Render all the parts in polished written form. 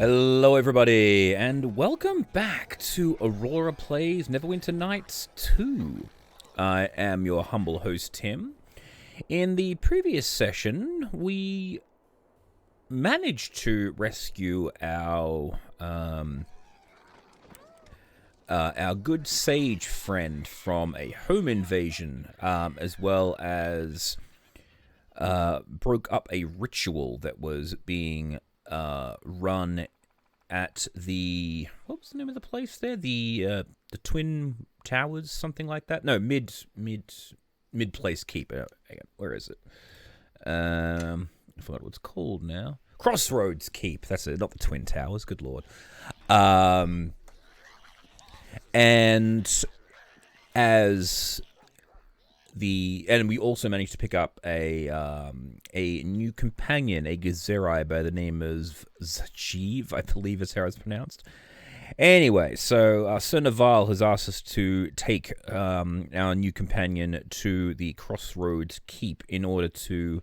Hello everybody, and welcome back to Aurora Plays Neverwinter Nights 2. I am your humble host, Tim. In the previous session, we managed to rescue our good sage friend from a home invasion, as well as broke up a ritual that was being run at the, what was the name of the place there? The Twin Towers, something like that. No, mid place keep. Where is it? I forgot what it's called now. Crossroads Keep. That's it. Not the Twin Towers. Good lord. And we also managed to pick up a new companion, a Gezerai by the name of Zajiv, I believe is how it's pronounced. Anyway, so Sir Naval has asked us to take our new companion to the Crossroads Keep in order to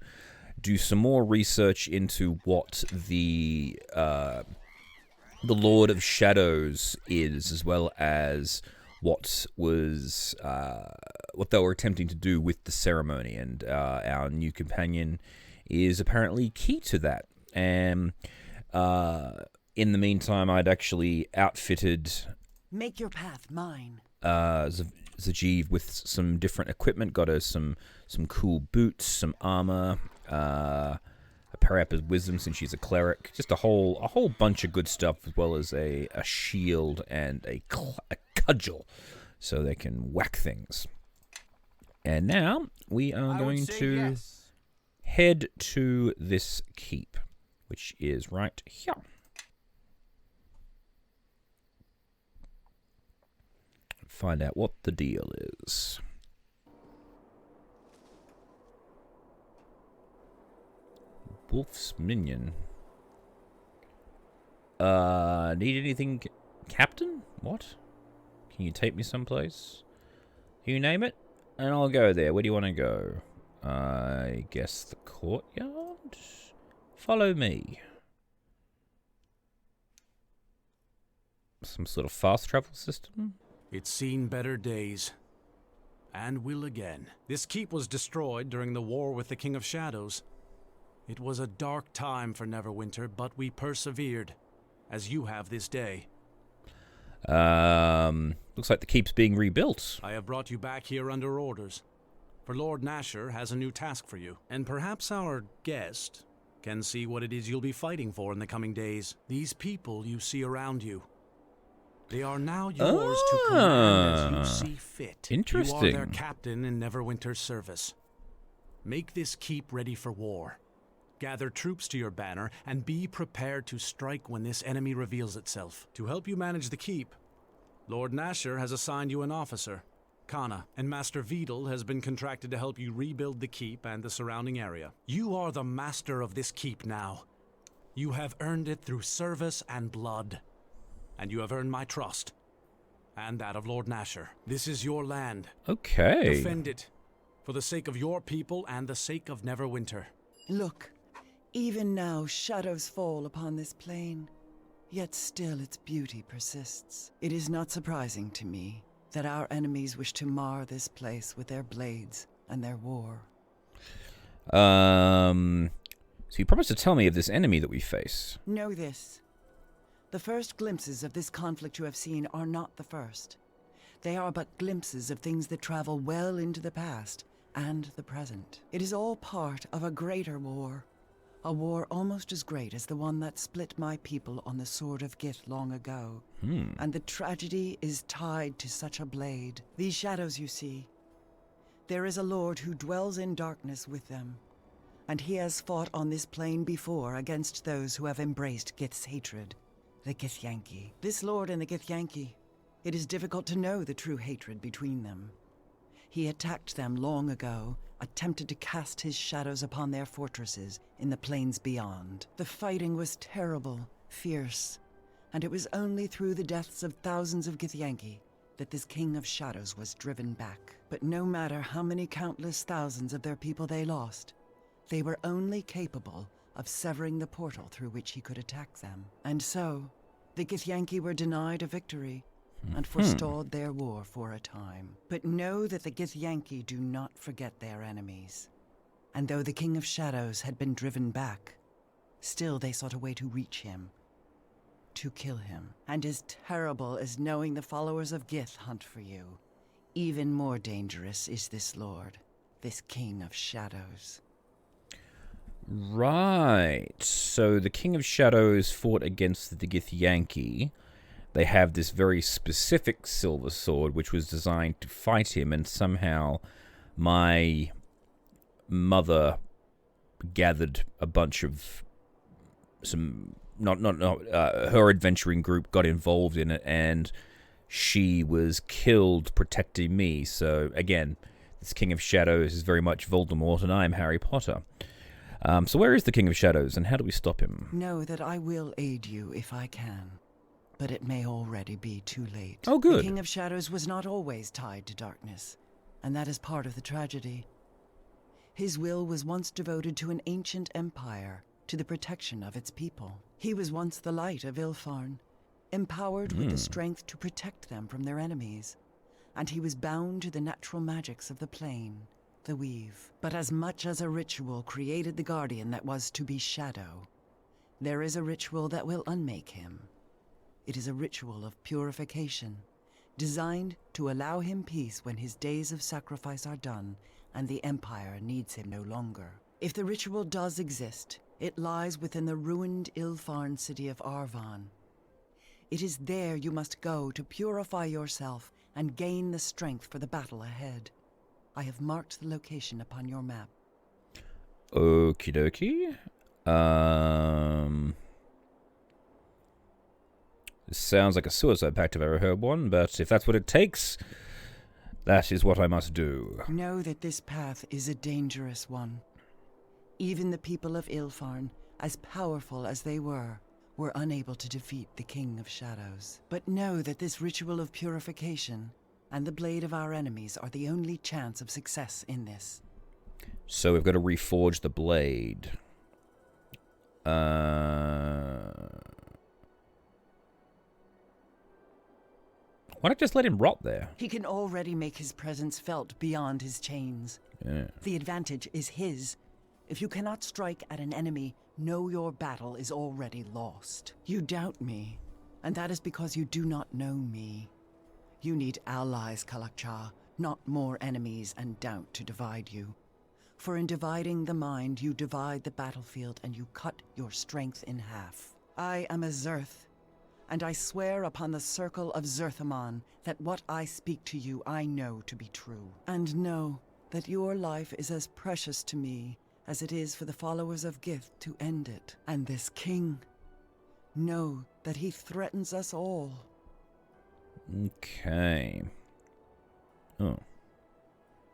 do some more research into what the Lord of Shadows is, as well as what they were attempting to do with the ceremony, and our new companion is apparently key to that. And in the meantime, I'd actually outfitted Make your path mine. Zajiv with some different equipment. Got her some cool boots, some armor, a parry-up of wisdom since she's a cleric. Just a whole bunch of good stuff, as well as a shield and a cudgel, so they can whack things. And now we are going to head to this keep, which is right here. Find out what the deal is. Wolf's Minion. Need anything, Captain? What? Can you take me someplace? You name it, and I'll go there. Where do you want to go? I guess the courtyard? Follow me. Some sort of fast travel system? It's seen better days. And will again. This keep was destroyed during the war with the King of Shadows. It was a dark time for Neverwinter, but we persevered, as you have this day. Looks like the keep's being rebuilt. I have brought you back here under orders, for Lord Nasher has a new task for you, and perhaps our guest can see what it is you'll be fighting for in the coming days. These people you see around you, they are now yours to command as you see fit. Interesting. You are their captain in Neverwinter's service. Make this keep ready for war. Gather troops to your banner, and be prepared to strike when this enemy reveals itself. To help you manage the keep, Lord Nasher has assigned you an officer, Kana, and Master Vidal has been contracted to help you rebuild the keep and the surrounding area. You are the master of this keep now. You have earned it through service and blood, and you have earned my trust, and that of Lord Nasher. This is your land. Okay. Defend it, for the sake of your people and the sake of Neverwinter. Look, even now shadows fall upon this plain, yet still its beauty persists. It is not surprising to me that our enemies wish to mar this place with their blades and their war. So you promised to tell me of this enemy that we face. Know this. The first glimpses of this conflict you have seen are not the first. They are but glimpses of things that travel well into the past and the present. It is all part of a greater war. A war almost as great as the one that split my people on the Sword of Gith long ago. And the tragedy is tied to such a blade. These shadows you see, there is a lord who dwells in darkness with them, and he has fought on this plane before against those who have embraced Gith's hatred, the Githyanki. This lord and the Githyanki, it is difficult to know the true hatred between them. He attacked them long ago, attempted to cast his shadows upon their fortresses in the plains beyond. The fighting was terrible, fierce, and it was only through the deaths of thousands of Githyanki that this King of Shadows was driven back. But no matter how many countless thousands of their people they lost, they were only capable of severing the portal through which he could attack them. And so, the Githyanki were denied a victory and forestalled their war for a time. But know that the Githyanki do not forget their enemies. And though the King of Shadows had been driven back, still they sought a way to reach him, to kill him. And as terrible as knowing the followers of Gith hunt for you, even more dangerous is this lord, this King of Shadows. Right. So the King of Shadows fought against the Githyanki. They have this very specific silver sword which was designed to fight him, and somehow my mother gathered a bunch of her adventuring group got involved in it, and she was killed protecting me. So again, this King of Shadows is very much Voldemort, and I am Harry Potter. So where is the King of Shadows, and how do we stop him? Know that I will aid you if I can, but it may already be too late. Oh, good. The King of Shadows was not always tied to darkness, and that is part of the tragedy. His will was once devoted to an ancient empire, to the protection of its people. He was once the light of Ilfarn, empowered with the strength to protect them from their enemies, and he was bound to the natural magics of the plane, the weave. But as much as a ritual created the guardian that was to be Shadow, there is a ritual that will unmake him. It is a ritual of purification, designed to allow him peace when his days of sacrifice are done and the Empire needs him no longer. If the ritual does exist, it lies within the ruined Ilfarn city of Arvon. It is there you must go to purify yourself and gain the strength for the battle ahead. I have marked the location upon your map. Okie dokie. This sounds like a suicide pact if I ever heard one, but if that's what it takes, that is what I must do. Know that this path is a dangerous one. Even the people of Ilfarn, as powerful as they were unable to defeat the King of Shadows. But know that this ritual of purification and the blade of our enemies are the only chance of success in this. So we've got to reforge the blade. Why not just let him rot there? He can already make his presence felt beyond his chains. Yeah. The advantage is his. If you cannot strike at an enemy, know your battle is already lost. You doubt me, and that is because you do not know me. You need allies, Kalakcha, not more enemies and doubt to divide you. For in dividing the mind, you divide the battlefield and you cut your strength in half. I am a Zerth, and I swear upon the circle of Zerthamon that what I speak to you I know to be true. And know that your life is as precious to me as it is for the followers of Gith to end it. And this king, know that he threatens us all. Okay. Oh.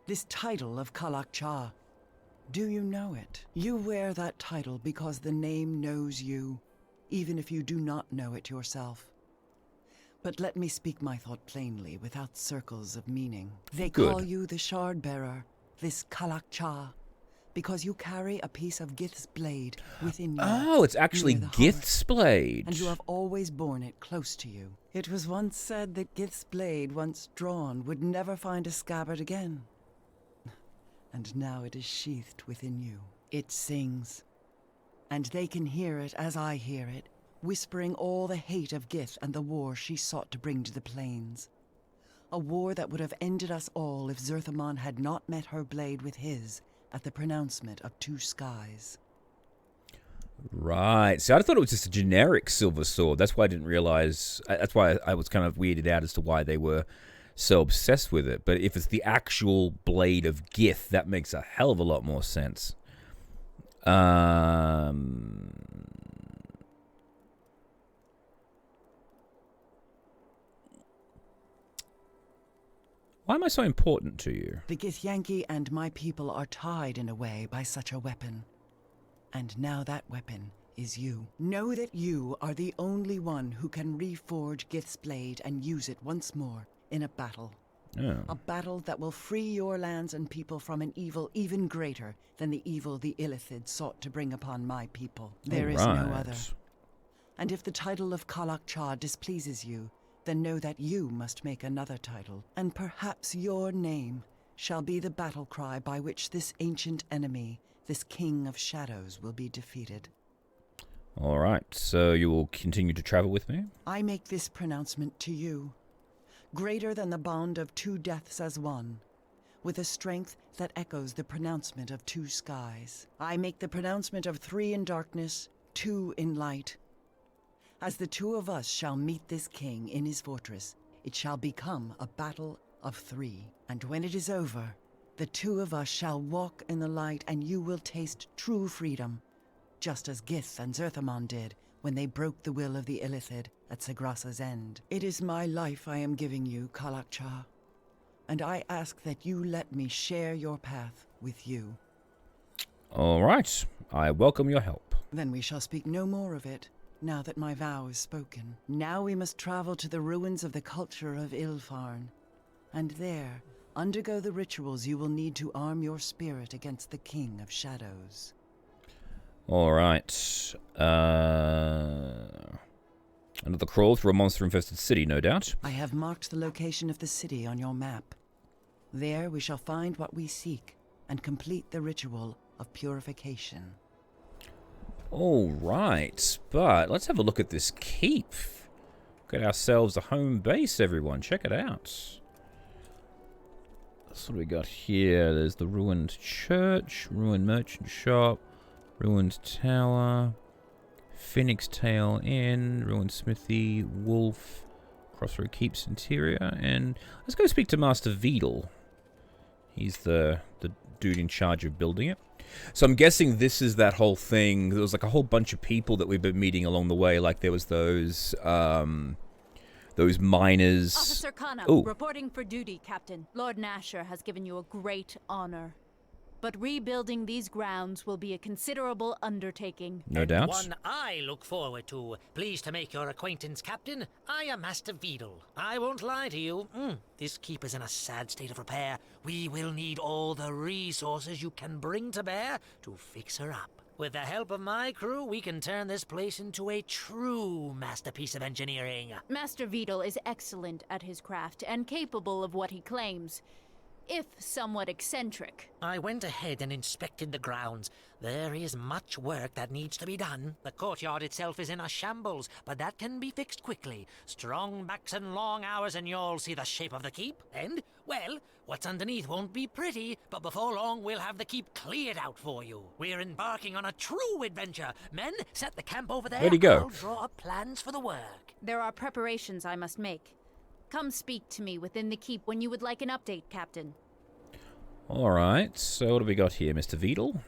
This title of Kalakcha, do you know it? You wear that title because the name knows you, even if you do not know it yourself. But let me speak my thought plainly, without circles of meaning. They call you the Shard-Bearer, this Kalakcha, because you carry a piece of Gith's blade within you. Oh, it's actually Gith's blade. And you have always borne it close to you. It was once said that Gith's blade, once drawn, would never find a scabbard again. And now it is sheathed within you. It sings. And they can hear it as I hear it, whispering all the hate of Gith and the war she sought to bring to the plains. A war that would have ended us all if Zerthamon had not met her blade with his at the pronouncement of two skies. Right. See, I thought it was just a generic silver sword. That's why I didn't realize. That's why I was kind of weirded out as to why they were so obsessed with it. But if it's the actual blade of Gith, that makes a hell of a lot more sense. Why am I so important to you? The Githyanki and my people are tied in a way by such a weapon. And now that weapon is you. Know that you are the only one who can reforge Gith's blade and use it once more in a battle. Oh. A battle that will free your lands and people from an evil even greater than the evil the Illithid sought to bring upon my people. There is no other. And if the title of Kalak-Cha displeases you, then know that you must make another title, and perhaps your name shall be the battle cry by which this ancient enemy, this King of Shadows, will be defeated. All right, so you will continue to travel with me? I make this pronouncement to you, greater than the bond of two deaths as one, with a strength that echoes the pronouncement of two skies. I make the pronouncement of three in darkness, two in light. As the two of us shall meet this king in his fortress, it shall become a battle of three. And when it is over, the two of us shall walk in the light, and you will taste true freedom, just as Gith and Zerthamon did when they broke the will of the Illithid at Sagrasa's end. It is my life I am giving you, Kalak-Cha, and I ask that you let me share your path with you. All right, I welcome your help. Then we shall speak no more of it, now that my vow is spoken. Now we must travel to the ruins of the culture of Ilfarn, and there undergo the rituals you will need to arm your spirit against the King of Shadows. All right. Another crawl through a monster-infested city, no doubt. I have marked the location of the city on your map. There we shall find what we seek and complete the ritual of purification. All right, but let's have a look at this keep. Get ourselves a home base, everyone. Check it out. So what do we got here? There's the ruined church, ruined merchant shop, ruined tower, Phoenix Tail Inn, ruined smithy, wolf, Crossroad Keep's interior, and let's go speak to Master Vedal. He's the dude in charge of building it. So I'm guessing this is that whole thing. There was like a whole bunch of people that we've been meeting along the way. Like there was those miners. Officer Kana, reporting for duty, Captain. Lord Nasher has given you a great honor. But rebuilding these grounds will be a considerable undertaking. No doubt. One I look forward to. Pleased to make your acquaintance, Captain. I am Master Vedal. I won't lie to you. This keep is in a sad state of repair. We will need all the resources you can bring to bear to fix her up. With the help of my crew, we can turn this place into a true masterpiece of engineering. Master Vedal is excellent at his craft and capable of what he claims, if somewhat eccentric. I went ahead and inspected the grounds. There is much work that needs to be done. The courtyard itself is in a shambles, but that can be fixed quickly. Strong backs and long hours and you'll see the shape of the keep. And, well, what's underneath won't be pretty, but before long we'll have the keep cleared out for you. We're embarking on a true adventure. Men, set the camp over there. Where'd he go? I'll draw up plans for the work. There are preparations I must make. Come speak to me within the keep when you would like an update, Captain. Alright, so what do we got here, Mr. Vedal?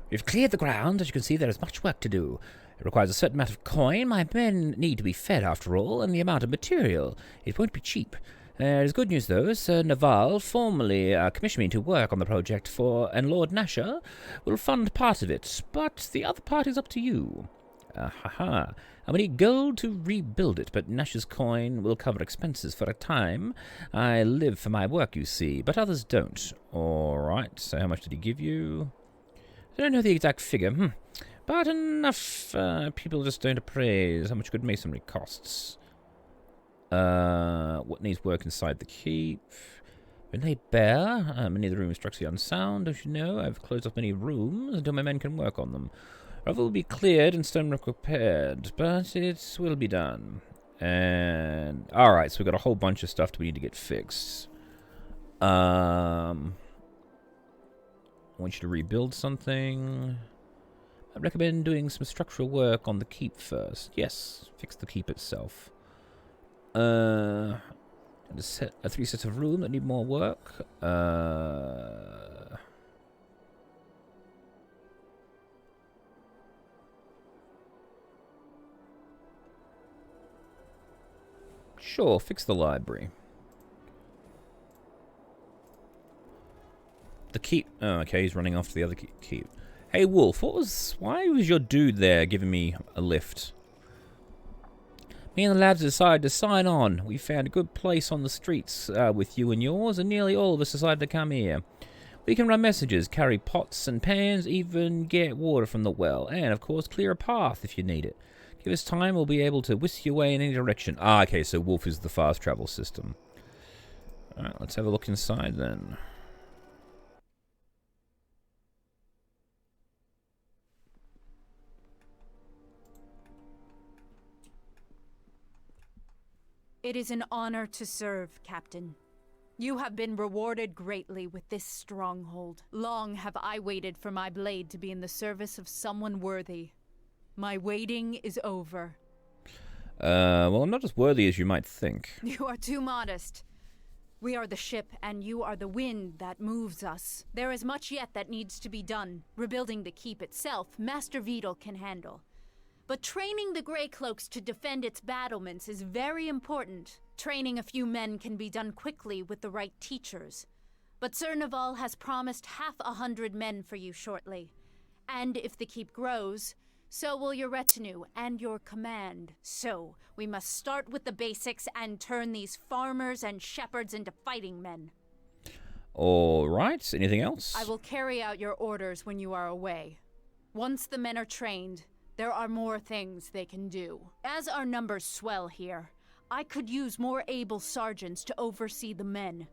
We've cleared the ground. As you can see, there is much work to do. It requires a certain amount of coin. My men need to be fed, after all, and the amount of material. It won't be cheap. There is good news, though. Sir Naval formally commissioned me to work on the project and Lord Nasher will fund part of it, but the other part is up to you. I will need gold to rebuild it, but Nash's coin will cover expenses for a time. I live for my work, you see, but others don't. Alright, so how much did he give you? I don't know the exact figure, but enough people just don't appraise how much good masonry costs. What needs work inside the keep? When they bare, many of the rooms structurally unsound, don't you know? I've closed off many rooms until my men can work on them. Rubble will be cleared and stonework repaired, but it will be done. And alright, so we've got a whole bunch of stuff that we need to get fixed. I want you to rebuild something. I recommend doing some structural work on the keep first. Yes, fix the keep itself. A 3 sets of room that need more work. Sure, fix the library. The keep. Oh, okay, he's running off to the other keep. Hey, Wolf, why was your dude there giving me a lift? Me and the lads decided to sign on. We found a good place on the streets with you and yours, and nearly all of us decided to come here. We can run messages, carry pots and pans, even get water from the well, and of course clear a path if you need it. Give us time, we'll be able to whisk you away in any direction. Ah, okay, so Wolf is the fast travel system. Alright, let's have a look inside then. It is an honor to serve, Captain. You have been rewarded greatly with this stronghold. Long have I waited for my blade to be in the service of someone worthy. My waiting is over. Well, I'm not as worthy as you might think. You are too modest. We are the ship, and you are the wind that moves us. There is much yet that needs to be done. Rebuilding the keep itself, Master Vidal can handle. But training the Grey Cloaks to defend its battlements is very important. Training a few men can be done quickly with the right teachers. But Sir Naval has promised 100 men for you shortly. And if the keep grows, so will your retinue and your command. So, we must start with the basics and turn these farmers and shepherds into fighting men. Alright, anything else? I will carry out your orders when you are away. Once the men are trained, there are more things they can do. As our numbers swell here, I could use more able sergeants to oversee the men.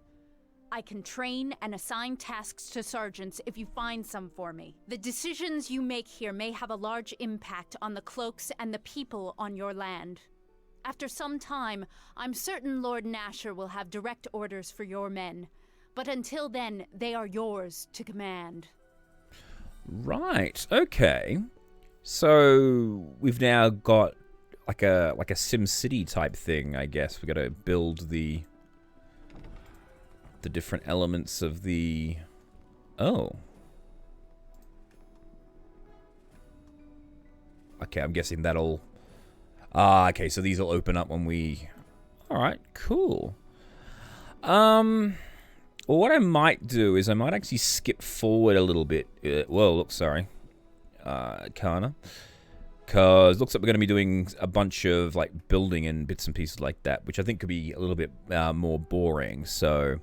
I can train and assign tasks to sergeants if you find some for me. The decisions you make here may have a large impact on the cloaks and the people on your land. After some time, I'm certain Lord Nasher will have direct orders for your men. But until then, they are yours to command. Right, okay. So we've now got like a Sim City type thing, I guess. We got to build the different elements of the. Oh. Okay, I'm guessing that'll. Ah, okay. So these will open up when we. All right, cool. Well, what I might do is I might actually skip forward a little bit. Whoa, look, sorry. Kana, because looks like we're going to be doing a bunch of like building and bits and pieces like that, which I think could be a little bit more boring. So,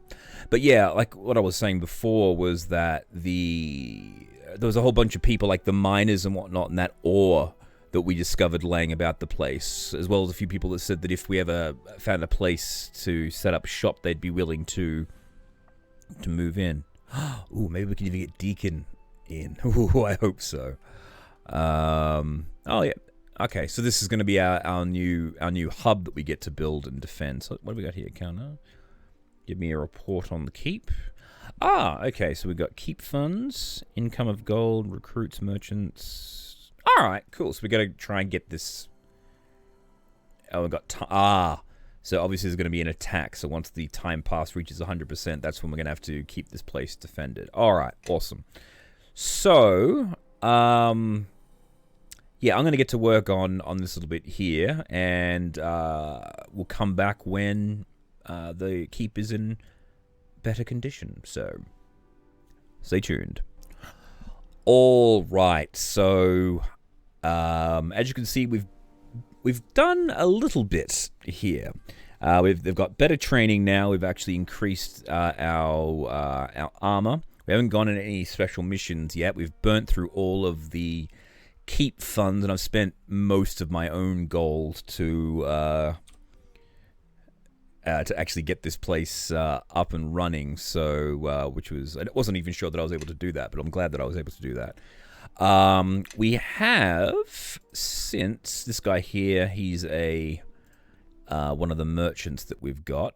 but yeah, like what I was saying before was that there was a whole bunch of people like the miners and whatnot, and that ore that we discovered laying about the place, as well as a few people that said that if we ever found a place to set up shop, they'd be willing to move in. Ooh, maybe we can even get Deacon in. Ooh, I hope so. Oh yeah. Okay, so this is going to be our new hub that we get to build and defend. So what do we got here, Kana? Give me a report on the keep. Ah, okay. So we got keep funds, income of gold, recruits, merchants. All right, cool. So we got to try and get this. Oh, we got so obviously there's going to be an attack. So once the time pass reaches 100%, that's when we're going to have to keep this place defended. All right, awesome. So, yeah, I'm going to get to work on this little bit here, and we'll come back when the keep is in better condition. So, stay tuned. All right, so as you can see, we've done a little bit here. They've got better training now. We've actually increased our armor. We haven't gone on any special missions yet. We've burnt through all of the keep funds, and I've spent most of my own gold to actually get this place up and running. So, which was, I wasn't even sure that I was able to do that, but I'm glad that I was able to do that. We have, since this guy here, he's a one of the merchants that we've got.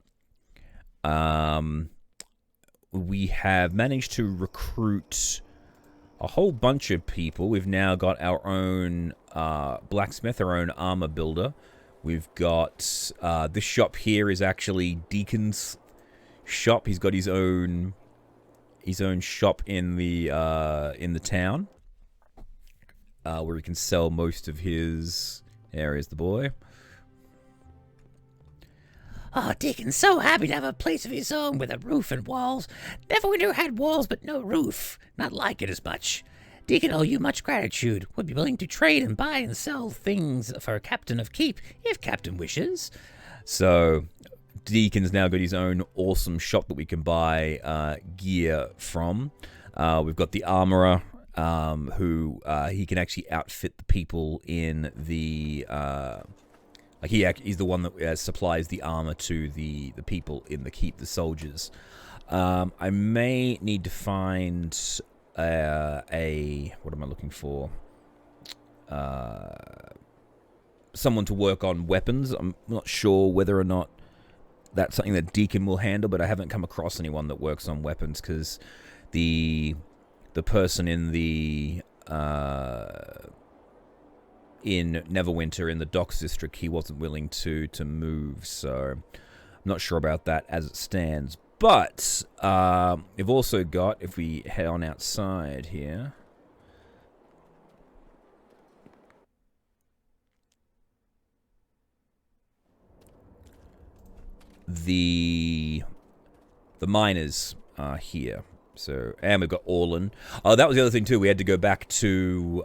We have managed to recruit a whole bunch of people. We've now got our own blacksmith, our own armor builder. We've got this shop here is actually Deacon's shop. He's got his own shop in the town where he can sell most of his. There is the boy. Oh, Deacon's so happy to have a place of his own with a roof and walls. Neverwinter had walls but no roof. Not like it as much. Deacon owe you much gratitude. Would be willing to trade and buy and sell things for a captain of keep, if captain wishes. So, Deacon's now got his own awesome shop that we can buy gear from. We've got the armorer, who he can actually outfit the people in the... he's the one that supplies the armor to the people in the keep, the soldiers. I may need to find what am I looking for? Someone to work on weapons. I'm not sure whether or not that's something that Deacon will handle, but I haven't come across anyone that works on weapons, because the person in the in Neverwinter in the docks district, he wasn't willing to move, so I'm not sure about that as it stands. But we've also got, if we head on outside here, the miners are here. So, and we've got Orlin. Oh, that was the other thing too. We had to go back to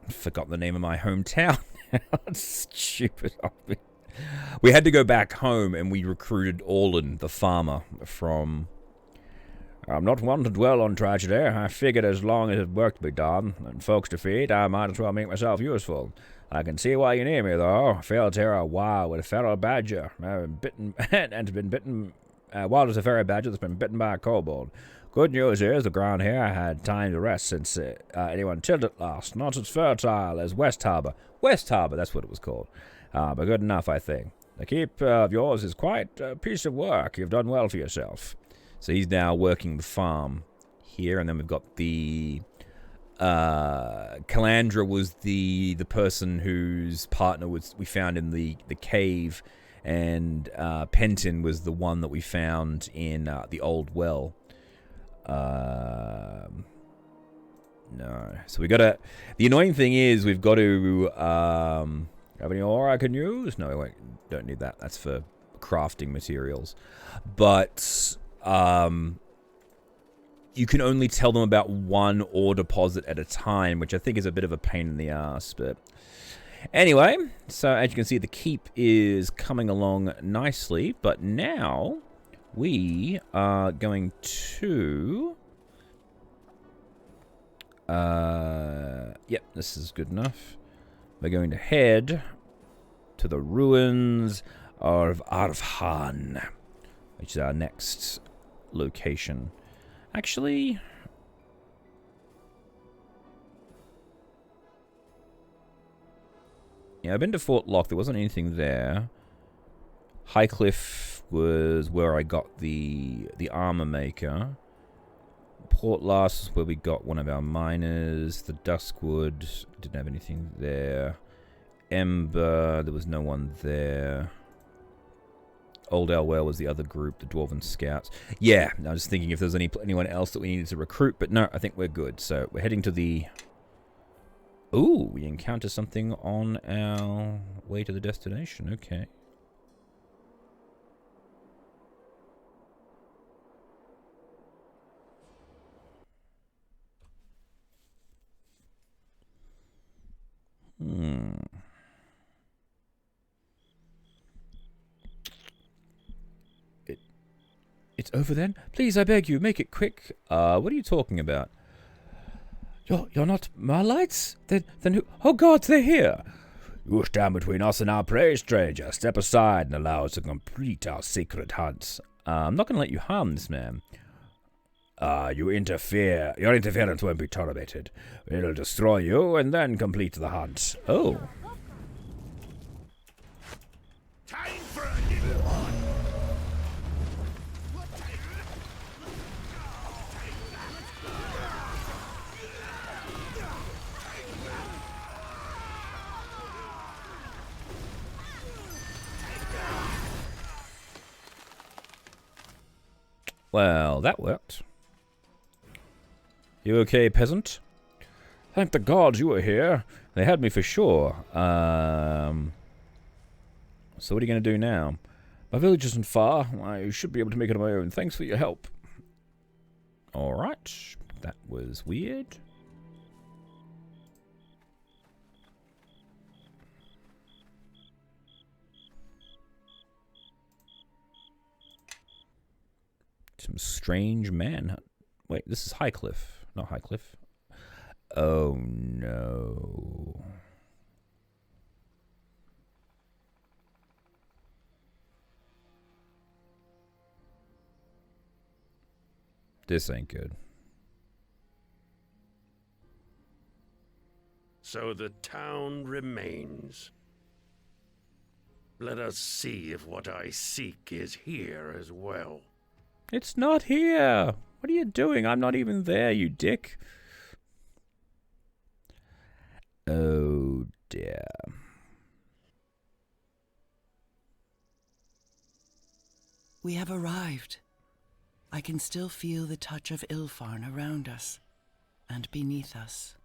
forgot the name of my hometown. That's stupid of me. We had to go back home, and we recruited Orlin, the farmer, from... I'm not one to dwell on tragedy. I figured as long as there's work to be done and folks to feed, I might as well make myself useful. I can see why you need me, though. Failed here a while with a feral badger. I've been bitten, and been bitten... wild as a fairy badger that's been bitten by a kobold. Good news is the ground here had time to rest since anyone tilled it last. Not as fertile as West Harbour. West Harbour, that's what it was called. But good enough, I think. The keep of yours is quite a piece of work. You've done well for yourself. So he's now working the farm here, and then we've got the... Calandra was the person whose partner we found in the cave, and Penton was the one that we found in the old well. No. So we gotta... The annoying thing is we've got to... have any ore I can use? No, we don't need that. That's for crafting materials. But... you can only tell them about one ore deposit at a time, which I think is a bit of a pain in the ass. But anyway, so as you can see, the keep is coming along nicely. But now we are going to... yep, this is good enough. We're going to head to the ruins of Arvhan, which is our next location. Actually, yeah, I've been to Fort Lock. There wasn't anything there. Highcliff was where I got the armor maker. Port Last is where we got one of our miners. The Duskwood, didn't have anything there. Ember, there was no one there. Old Elwell was the other group, the Dwarven Scouts. Yeah, I was thinking if there's anyone else that we needed to recruit, but no, I think we're good. So we're heading to the... Ooh, we encounter something on our way to the destination. Okay. It's over then? Please, I beg you, make it quick. What are you talking about? You're not Marlights? Then who? Oh gods, they're here! You stand between us and our prey, stranger. Step aside and allow us to complete our sacred hunts. I'm not going to let you harm this man. You interfere. Your interference won't be tolerated. It'll destroy you and then complete the hunt. Oh. Time for a new one. Well, that worked. You okay, peasant? Thank the gods you were here. They had me for sure. So what are you going to do now? My village isn't far. I should be able to make it on my own. Thanks for your help. Alright. That was weird. Some strange man. Wait, this is Highcliff. Not Highcliff. Oh no. This ain't good. So the town remains. Let us see if what I seek is here as well. It's not here. What are you doing? I'm not even there, you dick. Oh dear. We have arrived. I can still feel the touch of Ilfarn around us and beneath us.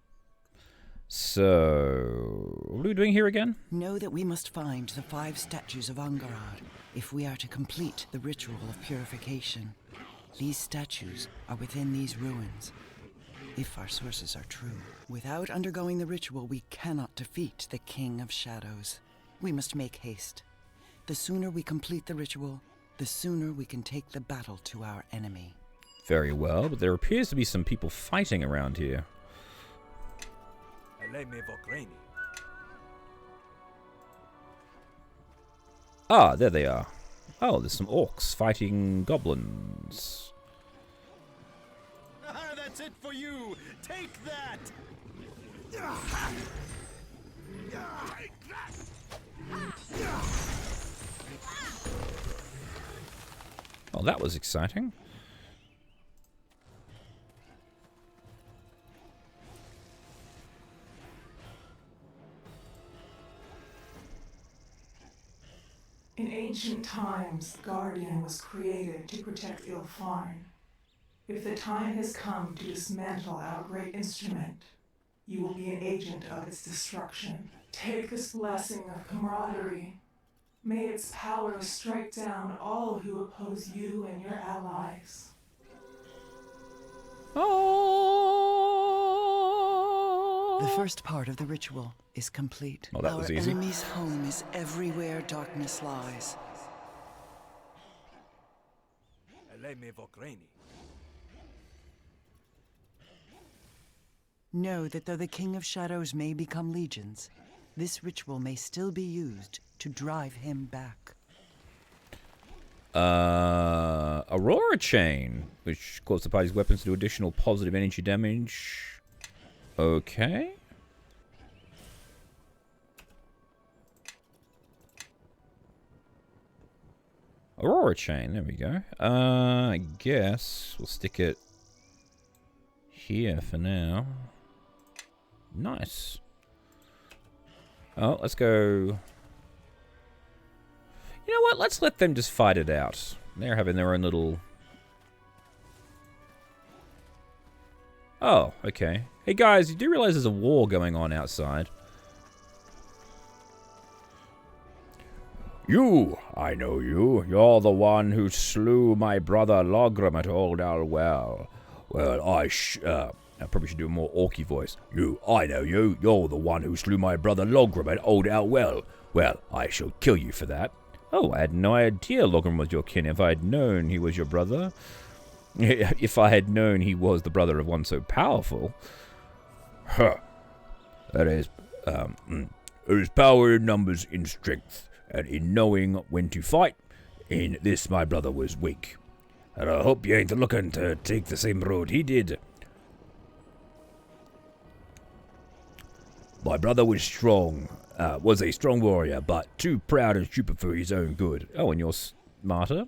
So, what are we doing here again? Know that we must find the 5 statues of Angarad if we are to complete the ritual of purification. These statues are within these ruins, if our sources are true. Without undergoing the ritual, we cannot defeat the King of Shadows. We must make haste. The sooner we complete the ritual, the sooner we can take the battle to our enemy. Very well, but there appears to be some people fighting around here. Ah, there they are. Oh, there's some orcs fighting goblins. That's it for you! Take that! Take that! Well, that was exciting. In ancient times, Guardian was created to protect Ilfarn. If the time has come to dismantle our great instrument, you will be an agent of its destruction. Take this blessing of camaraderie. May its power strike down all who oppose you and your allies. Oh! The first part of the ritual is complete. Oh, that was easy. Our enemy's home is everywhere darkness lies. Know that though the King of Shadows may become legions, this ritual may still be used to drive him back. Aurora Chain, which causes the party's weapons to do additional positive energy damage. Okay. Aurora Chain, there we go. I guess we'll stick it here for now. Nice. Oh, let's go. You know what? Let's let them just fight it out. They're having their own little... Oh, okay. Hey guys, you do realize there's a war going on outside? You! I know you. You're the one who slew my brother Logram at Old Alwell. Well, I probably should do a more orky voice. You, I know you. You're the one who slew my brother Logram at Old Alwell. Well, I shall kill you for that. Oh, I had no idea Logram was your kin. If I had known he was your brother... If I had known he was the brother of one so powerful... Huh. That is... there is power in numbers, in strength, and in knowing when to fight. In this my brother was weak. And I hope you ain't looking to take the same road he did. My brother was strong, was a strong warrior, but too proud and stupid for his own good. Oh, and you're smarter?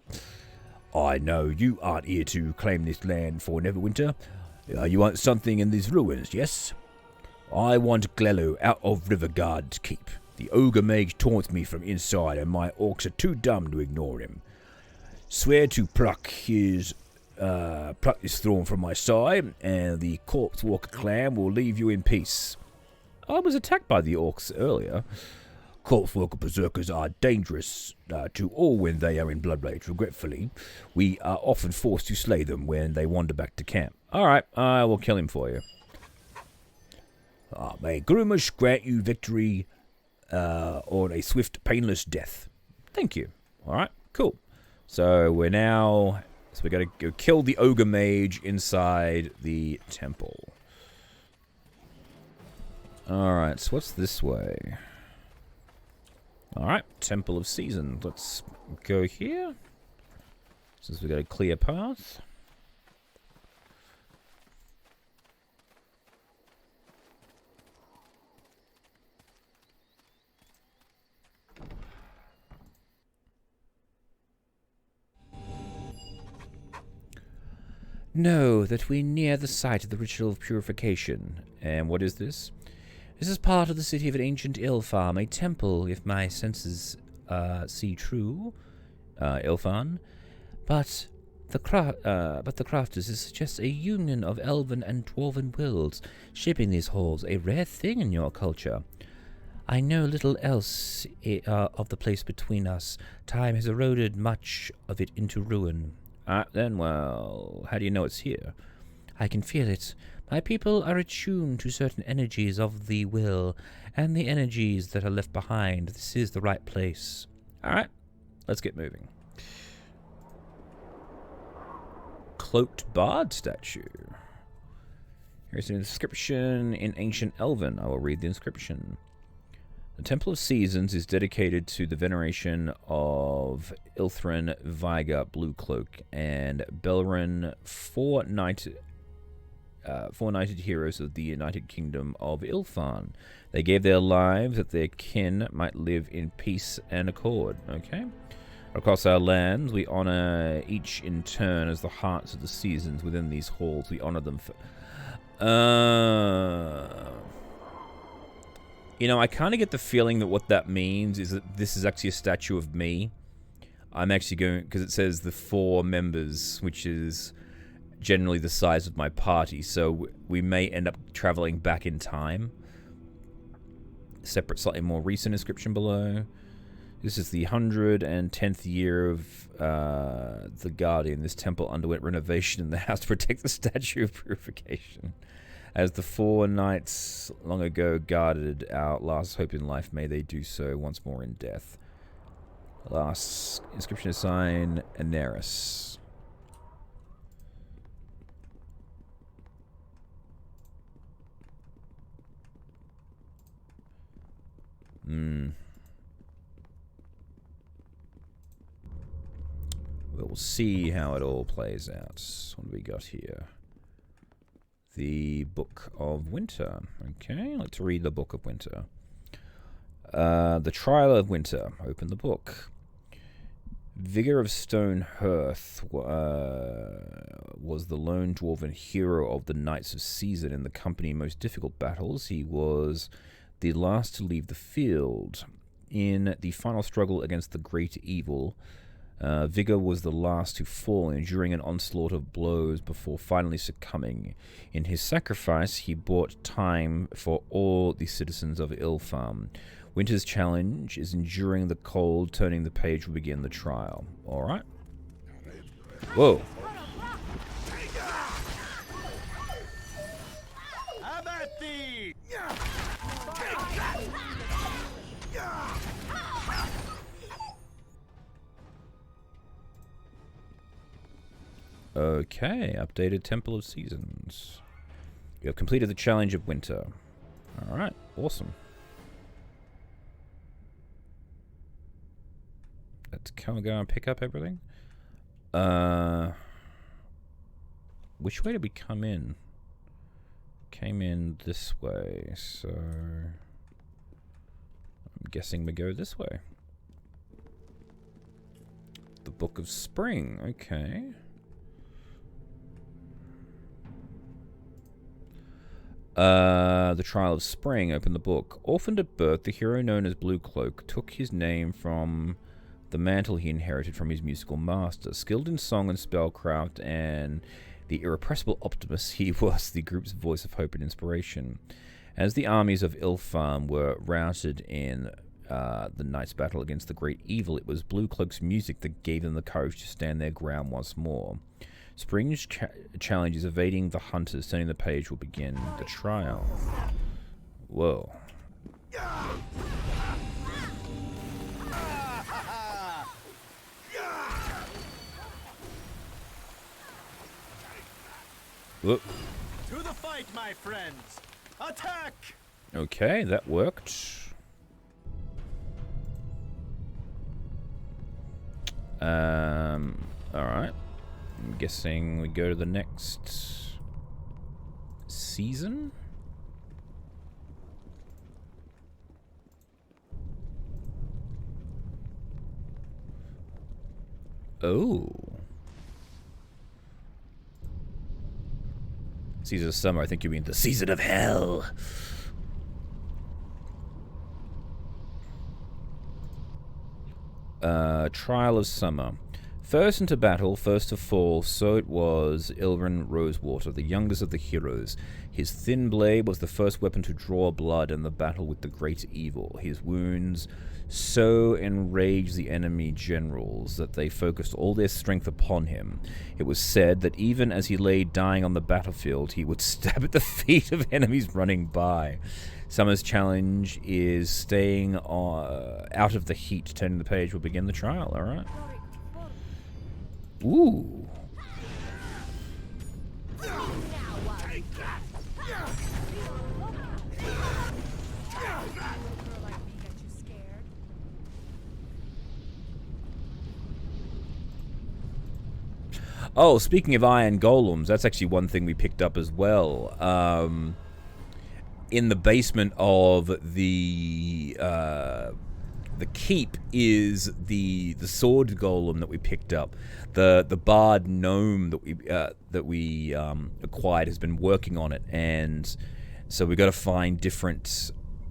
I know you aren't here to claim this land for Neverwinter. You want something in these ruins, yes? I want Glello out of Riverguard's keep. The ogre mage taunts me from inside, and my orcs are too dumb to ignore him. Swear to pluck his throne from my side, and the Corpse Walker clan will leave you in peace. I was attacked by the orcs earlier. Corpse-Walker Berserkers are dangerous to all when they are in blood rage. Regretfully, we are often forced to slay them when they wander back to camp. Alright, I will kill him for you. May Grumish grant you victory or a swift, painless death. Thank you. Alright, cool. So we're now... So we gotta go kill the Ogre Mage inside the temple. Alright, so what's this way? Alright, Temple of Seasons. Let's go here. Since we got a clear path. Know that we near the site of the Ritual of Purification. And what is this? This is part of the city of an ancient Ilfarm, a temple, if my senses see true, Ilfan. But the crafters is just a union of elven and dwarven wills, shaping these halls, a rare thing in your culture. I know little else of the place between us. Time has eroded much of it into ruin. Then, well, how do you know it's here? I can feel it. My people are attuned to certain energies of the will, and the energies that are left behind. This is the right place. Alright, let's get moving. Cloaked Bard statue. Here's an inscription in Ancient Elven. I will read the inscription. The Temple of Seasons is dedicated to the veneration of Ilthrin, Viga, Bluecloak, and Belrin, four knighted heroes of the United Kingdom of Ilfan. They gave their lives that their kin might live in peace and accord. Okay? Across our lands, we honor each in turn as the hearts of the seasons within these halls. We honor them for... You know, I kind of get the feeling that what that means is that this is actually a statue of me. I'm actually going... Because it says the 4 members, which is generally the size of my party. So we may end up traveling back in time. Separate, slightly more recent inscription below. This is the 110th year of the Guardian. This temple underwent renovation in the house to protect the Statue of Purification. As the 4 knights long ago guarded our last hope in life, may they do so once more in death. Last inscription is signed Aneris. We'll see how it all plays out. What do we got here? The Book of Winter. Okay, let's read the Book of Winter. The Trial of Winter. Open the book. Vigor of Stone Hearth was the lone dwarven hero of the Knights of Season in the company most difficult battles. He was the last to leave the field. In the final struggle against the great evil, Vigor was the last to fall, enduring an onslaught of blows before finally succumbing. In his sacrifice, he bought time for all the citizens of Ilfarm. Winter's challenge is enduring the cold. Turning the page will begin the trial. Alright. Whoa. Okay, updated Temple of Seasons. You have completed the challenge of winter. Alright, awesome. Let's go and pick up everything. Which way did we come in? Came in this way, so... I'm guessing we go this way. The Book of Spring, okay. The Trial of Spring, open the book. Orphaned at birth, the hero known as Bluecloak took his name from the mantle he inherited from his musical master. Skilled in song and spellcraft and the irrepressible optimist, he was the group's voice of hope and inspiration. As the armies of Ilfarm were routed in the knight's battle against the great evil. It was Blue Cloak's music that gave them the courage to stand their ground once more. Spring's challenge is evading the hunters. Turning the page will begin the trial. Whoa. Whoop. To the fight, my friends! Attack! Okay, that worked. Alright. I'm guessing we go to the next season? Oh. Season of summer, I think you mean the season of hell. Trial of Summer. First into battle, first to fall, so it was Ilvrin Rosewater, the youngest of the heroes. His thin blade was the first weapon to draw blood in the battle with the great evil. His wounds so enraged the enemy generals that they focused all their strength upon him. It was said that even as he lay dying on the battlefield, he would stab at the feet of enemies running by. Summer's challenge is staying out of the heat. Turning the page will begin the trial, alright? Ooh. Oh, speaking of iron golems, that's actually one thing we picked up as well. In the basement of the keep is the sword golem that we picked up. The bard gnome that we acquired has been working on it, and so we got to find different.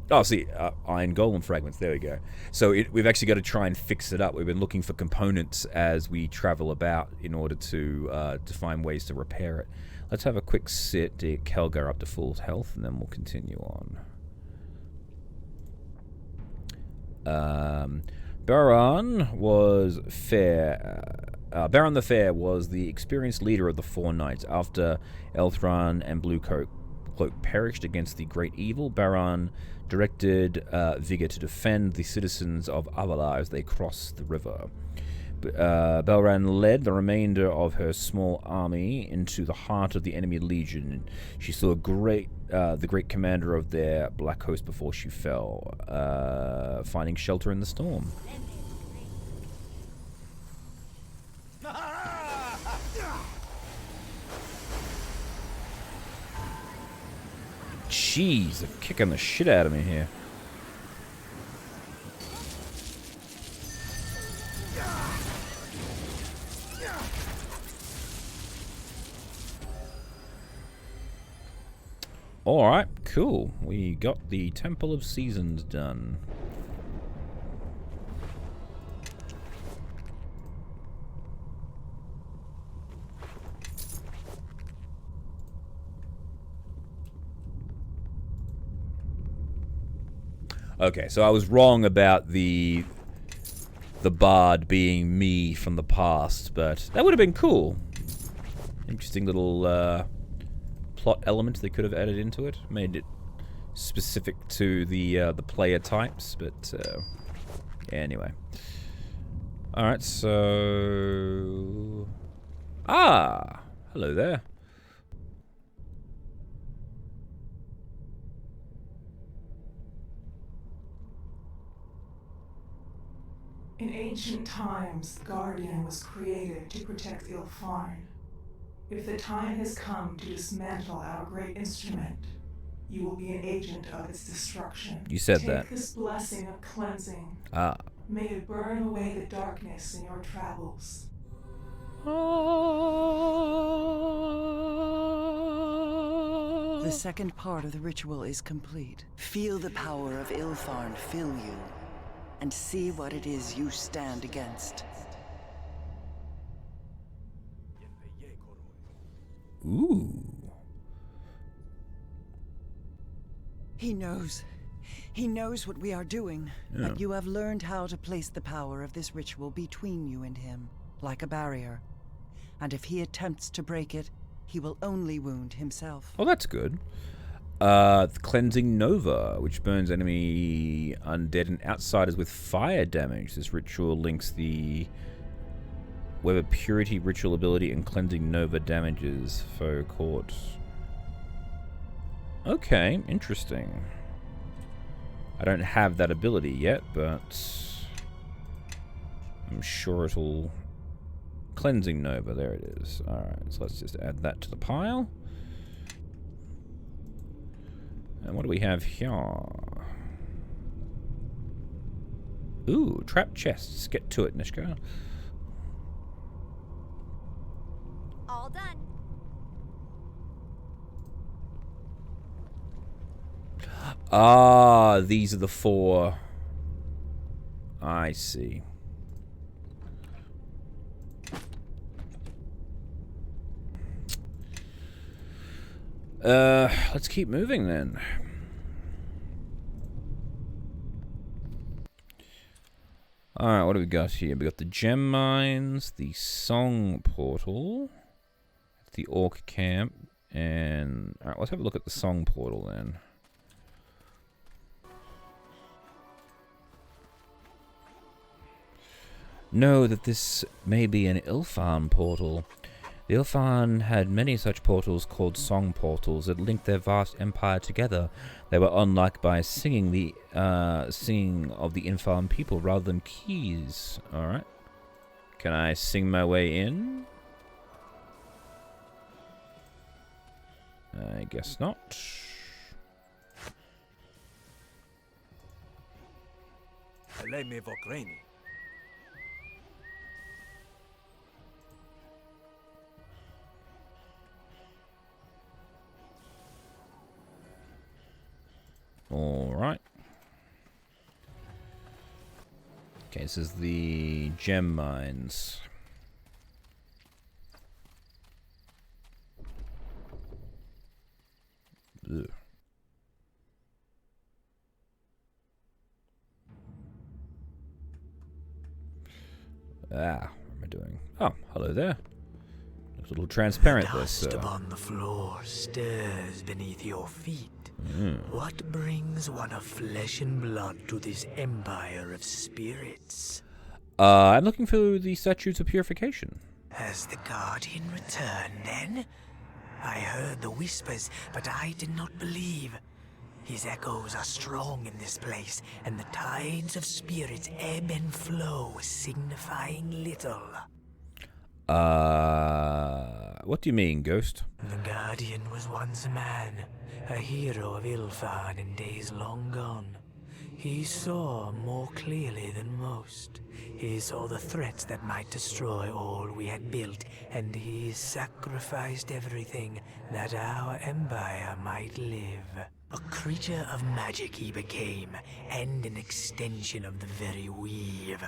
Oh, see, iron golem fragments. There we go. So we've actually got to try and fix it up. We've been looking for components as we travel about in order to find ways to repair it. Let's have a quick sit to get Kelgar up to full health, and then we'll continue on. Baron was fair. Baron the Fair was the experienced leader of the four knights. After Elthran and Blue Cloak perished against the great evil, Baron directed Vigor to defend the citizens of Avala as they crossed the river. Belran led the remainder of her small army into the heart of the enemy legion. She saw the great commander of their black host before she fell, finding shelter in the storm. Jeez, they're kicking the shit out of me here. Alright, cool. We got the Temple of Seasons done. Okay, so I was wrong about the bard being me from the past, but that would have been cool. Interesting little plot element they could have added into it. Made it specific to the player types, but anyway. Alright, so... hello there. In ancient times, Guardian was created to protect Ilfarn. If the time has come to dismantle our great instrument, you will be an agent of its destruction. You said that. Take this blessing of cleansing. May it burn away the darkness in your travels. The second part of the ritual is complete. Feel the power of Ilfarn fill you, and see what it is you stand against. Ooh. He knows. He knows what we are doing, Yeah. but you have learned how to place the power of this ritual between you and him, like a barrier. And if he attempts to break it, he will only wound himself. Oh, that's good. Cleansing Nova, which burns enemy undead and outsiders with fire damage. This ritual links the Web of Purity ritual ability and Cleansing Nova damages foe caught. Okay, interesting. I don't have that ability yet, but I'm sure it'll... Cleansing Nova, there it is. Alright, so let's just add that to the pile. And what do we have here? Ooh, trap chests. Get to it, Nishka. All done. Ah, these are the 4. I see. Let's keep moving then. Alright, what do we got here? We got the gem mines, the song portal, the orc camp, and... Alright, let's have a look at the song portal then. Know that this may be an Ilfan portal. The Ilfan had many such portals called song portals that linked their vast empire together. They were unlike by singing singing of the Ilfan people rather than keys. Alright. Can I sing my way in? I guess not. Alright. Okay, this is the gem mines. Ugh. Ah, what am I doing? Oh, hello there. Looks a little transparent, this. Dust upon the floor stirs beneath your feet. What brings one of flesh and blood to this empire of spirits? I'm looking for the statues of purification. Has the Guardian returned, then? I heard the whispers, but I did not believe. His echoes are strong in this place, and the tides of spirits ebb and flow, signifying little. What do you mean, Ghost? The Guardian was once a man, a hero of Ilfan in days long gone. He saw more clearly than most. He saw the threats that might destroy all we had built, and he sacrificed everything that our empire might live. A creature of magic he became, and an extension of the very weave.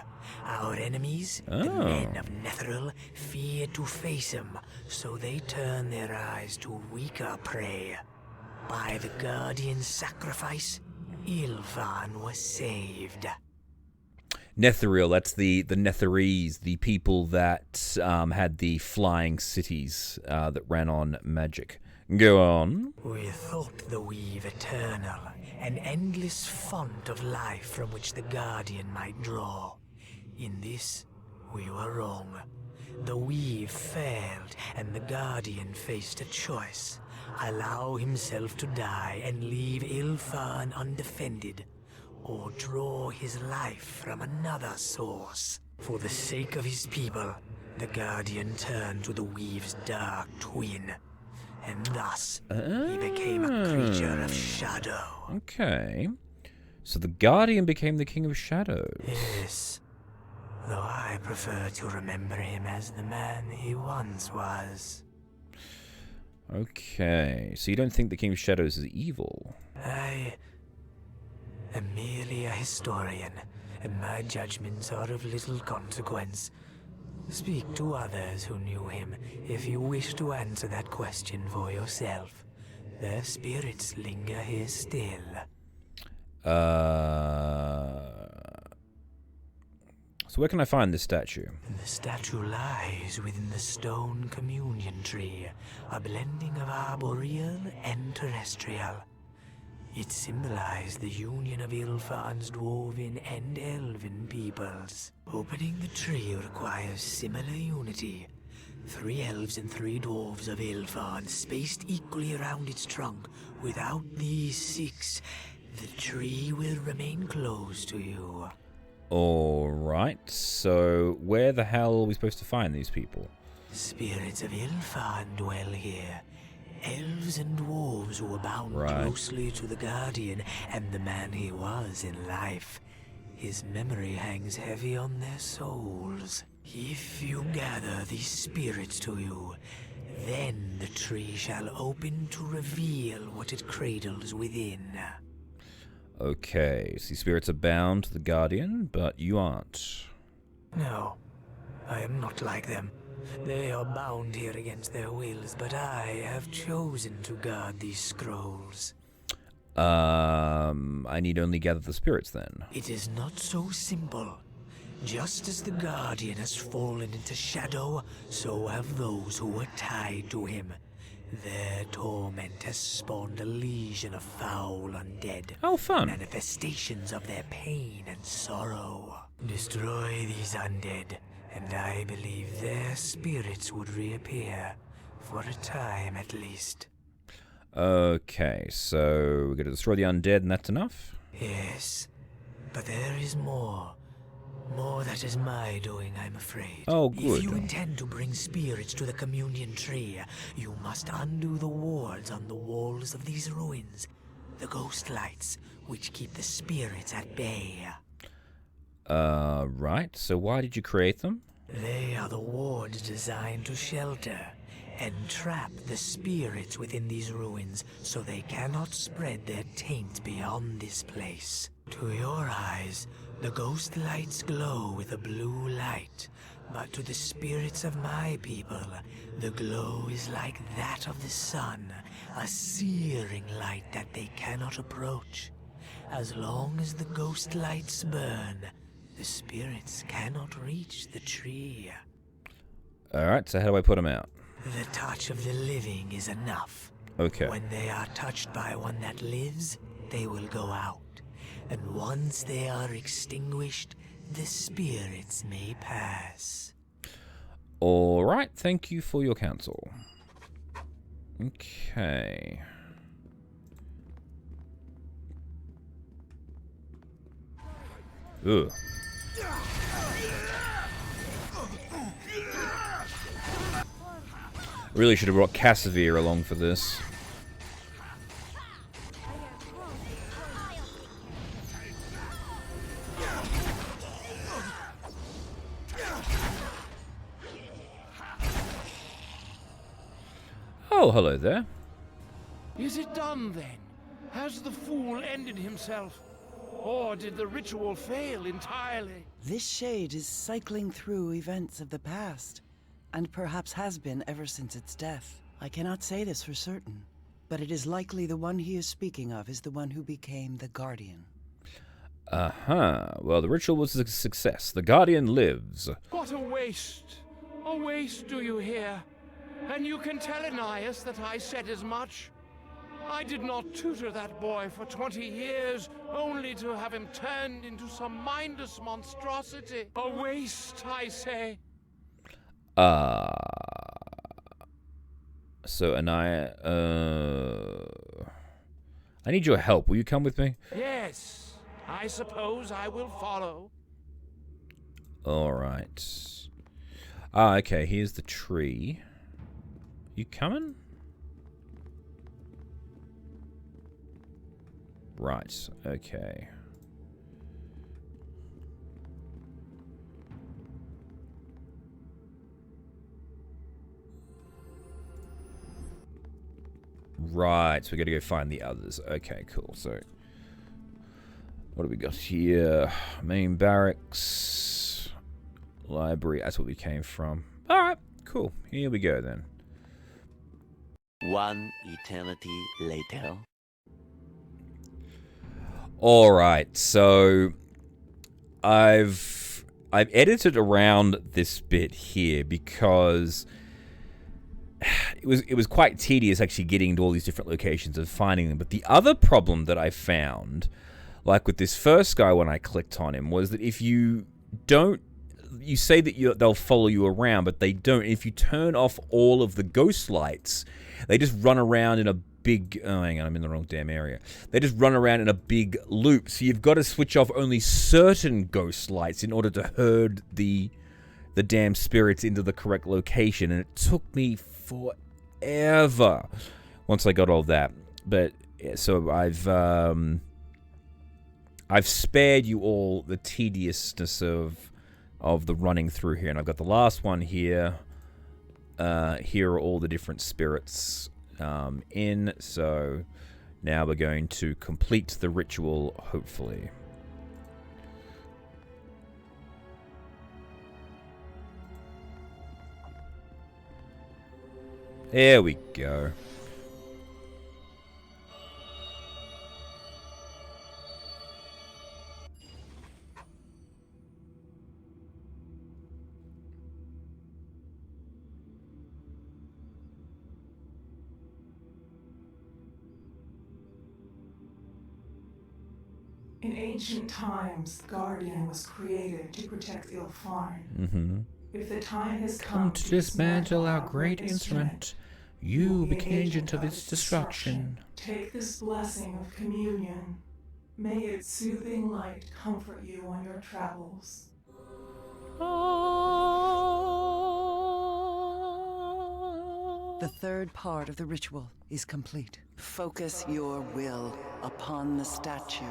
Our enemies, the men of Netheril, feared to face him, so they turned their eyes to weaker prey. By the Guardian's sacrifice, Ilfan was saved. Netheril, that's the Netherese, the people that had the flying cities that ran on magic. Go on. We thought the weave eternal, an endless font of life from which the Guardian might draw. In this, we were wrong. The weave failed, and the Guardian faced a choice. Allow himself to die and leave Ilfan undefended, or draw his life from another source. For the sake of his people, the Guardian turned to the weave's dark twin. And thus, he became a creature of shadow. Okay. So the Guardian became the King of Shadows. Yes. Though I prefer to remember him as the man he once was. Okay. So you don't think the King of Shadows is evil? I am merely a historian, and my judgments are of little consequence. Speak to others who knew him if you wish to answer that question for yourself. Their spirits linger here still. So where can I find this statue? The statue lies within the stone communion tree, a blending of arboreal and terrestrial. It symbolized the union of Ilfan's dwarven and elven peoples. Opening the tree requires similar unity. 3 elves and 3 dwarves of Ilfan spaced equally around its trunk. Without these 6, the tree will remain closed to you. Alright, so where the hell are we supposed to find these people? Spirits of Ilfan dwell here. Elves and dwarves who were bound Right. closely to the Guardian and the man he was in life. His memory hangs heavy on their souls. If you gather these spirits to you, then the tree shall open to reveal what it cradles within. Okay, so these spirits are bound to the Guardian, but you aren't. No, I am not like them. They are bound here against their wills, but I have chosen to guard these scrolls. I need only gather the spirits then. It is not so simple. Just as the Guardian has fallen into shadow, so have those who were tied to him. Their torment has spawned a legion of foul undead. Oh, fun. Manifestations of their pain and sorrow. Destroy these undead, and I believe their spirits would reappear. For a time, at least. Okay, so we're going to destroy the undead and that's enough? Yes, but there is more. More that is my doing, I'm afraid. Oh, good. If you intend to bring spirits to the communion tree, you must undo the wards on the walls of these ruins. The ghost lights, which keep the spirits at bay. Right. So why did you create them? They are the wards designed to shelter and trap the spirits within these ruins so they cannot spread their taint beyond this place. To your eyes, the ghost lights glow with a blue light, but to the spirits of my people, the glow is like that of the sun, a searing light that they cannot approach. As long as the ghost lights burn, the spirits cannot reach the tree. Alright, so how do I put them out? The touch of the living is enough. Okay. When they are touched by one that lives, they will go out. And once they are extinguished, the spirits may pass. Alright, thank you for your counsel. Okay. Ugh. Really should have brought Cassavir along for this. Oh, hello there. Is it done then? Has the fool ended himself? Or did the ritual fail entirely? This shade is cycling through events of the past, and perhaps has been ever since its death. I cannot say this for certain, but it is likely the one he is speaking of is the one who became the Guardian. Uh-huh. Well, the ritual was a success. The Guardian lives. What a waste! A waste, do you hear? And you can tell Ananias that I said as much. I did not tutor that boy for 20 years, only to have him turned into some mindless monstrosity. A waste, I say. So, Anaya, I need your help. Will you come with me? Yes, I suppose I will follow. Alright. Ah, okay, here's the tree. You coming? Right, okay. Right, so we gotta go find the others. Okay, cool. So, what do we got here? Main barracks. Library, that's what we came from. Alright, cool. Here we go then. One eternity later. All right, so I've edited around this bit here because it was quite tedious actually getting to all these different locations and finding them. But the other problem that I found, like with this first guy when I clicked on him, was that if you don't, you say that they'll follow you around, but they don't. If you turn off all of the ghost lights, they just run around in a big... Oh, hang on, I'm in the wrong damn area. They just run around in a big loop, so you've got to switch off only certain ghost lights in order to herd the damn spirits into the correct location, and it took me forever once I got all that. But yeah, so I've spared you all the tediousness of the running through here, and I've got the last one here. Here are all the different spirits in, so now we're going to complete the ritual, hopefully. There we go. In ancient times, Guardian was created to protect Ilfarn. Mm-hmm. If the time has come to dismantle our great instrument, you be the agent of its destruction. Take this blessing of communion. May its soothing light comfort you on your travels. The third part of the ritual is complete. Focus your will upon the statue.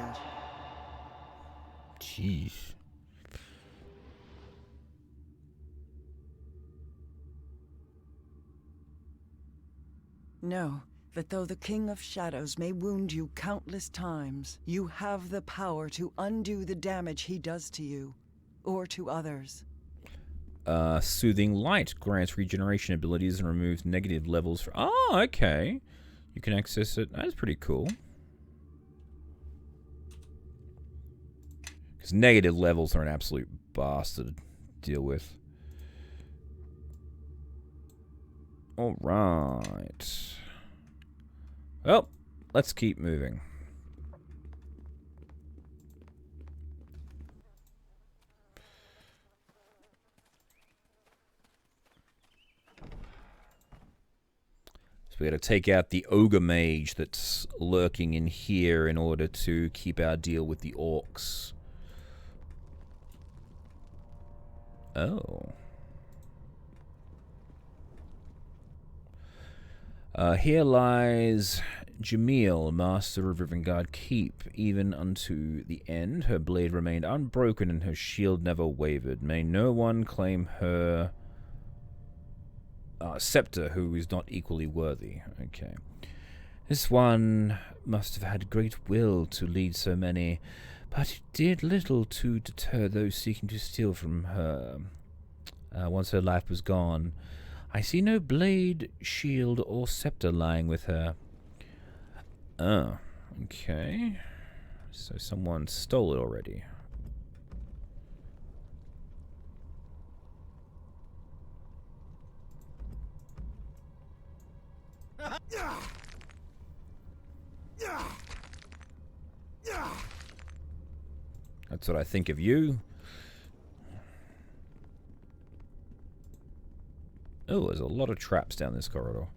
Jeez. Know that though the King of Shadows may wound you countless times, you have the power to undo the damage he does to you, or to others. Soothing Light grants regeneration abilities and removes negative levels for... Oh, okay. You can access it. That's pretty cool. Because negative levels are an absolute bastard to deal with. Alright. Well, let's keep moving. We got to take out the ogre mage that's lurking in here in order to keep our deal with the orcs. Oh. Here lies Jamil, master of Rivengard Keep. Even unto the end, her blade remained unbroken and her shield never wavered. May no one claim her... scepter who is not equally worthy. Okay. This one must have had great will to lead so many, but it did little to deter those seeking to steal from her. Once her life was gone, I see no blade, shield, or scepter lying with her. Oh, okay. So someone stole it already. That's what I think of you. Oh, there's a lot of traps down this corridor.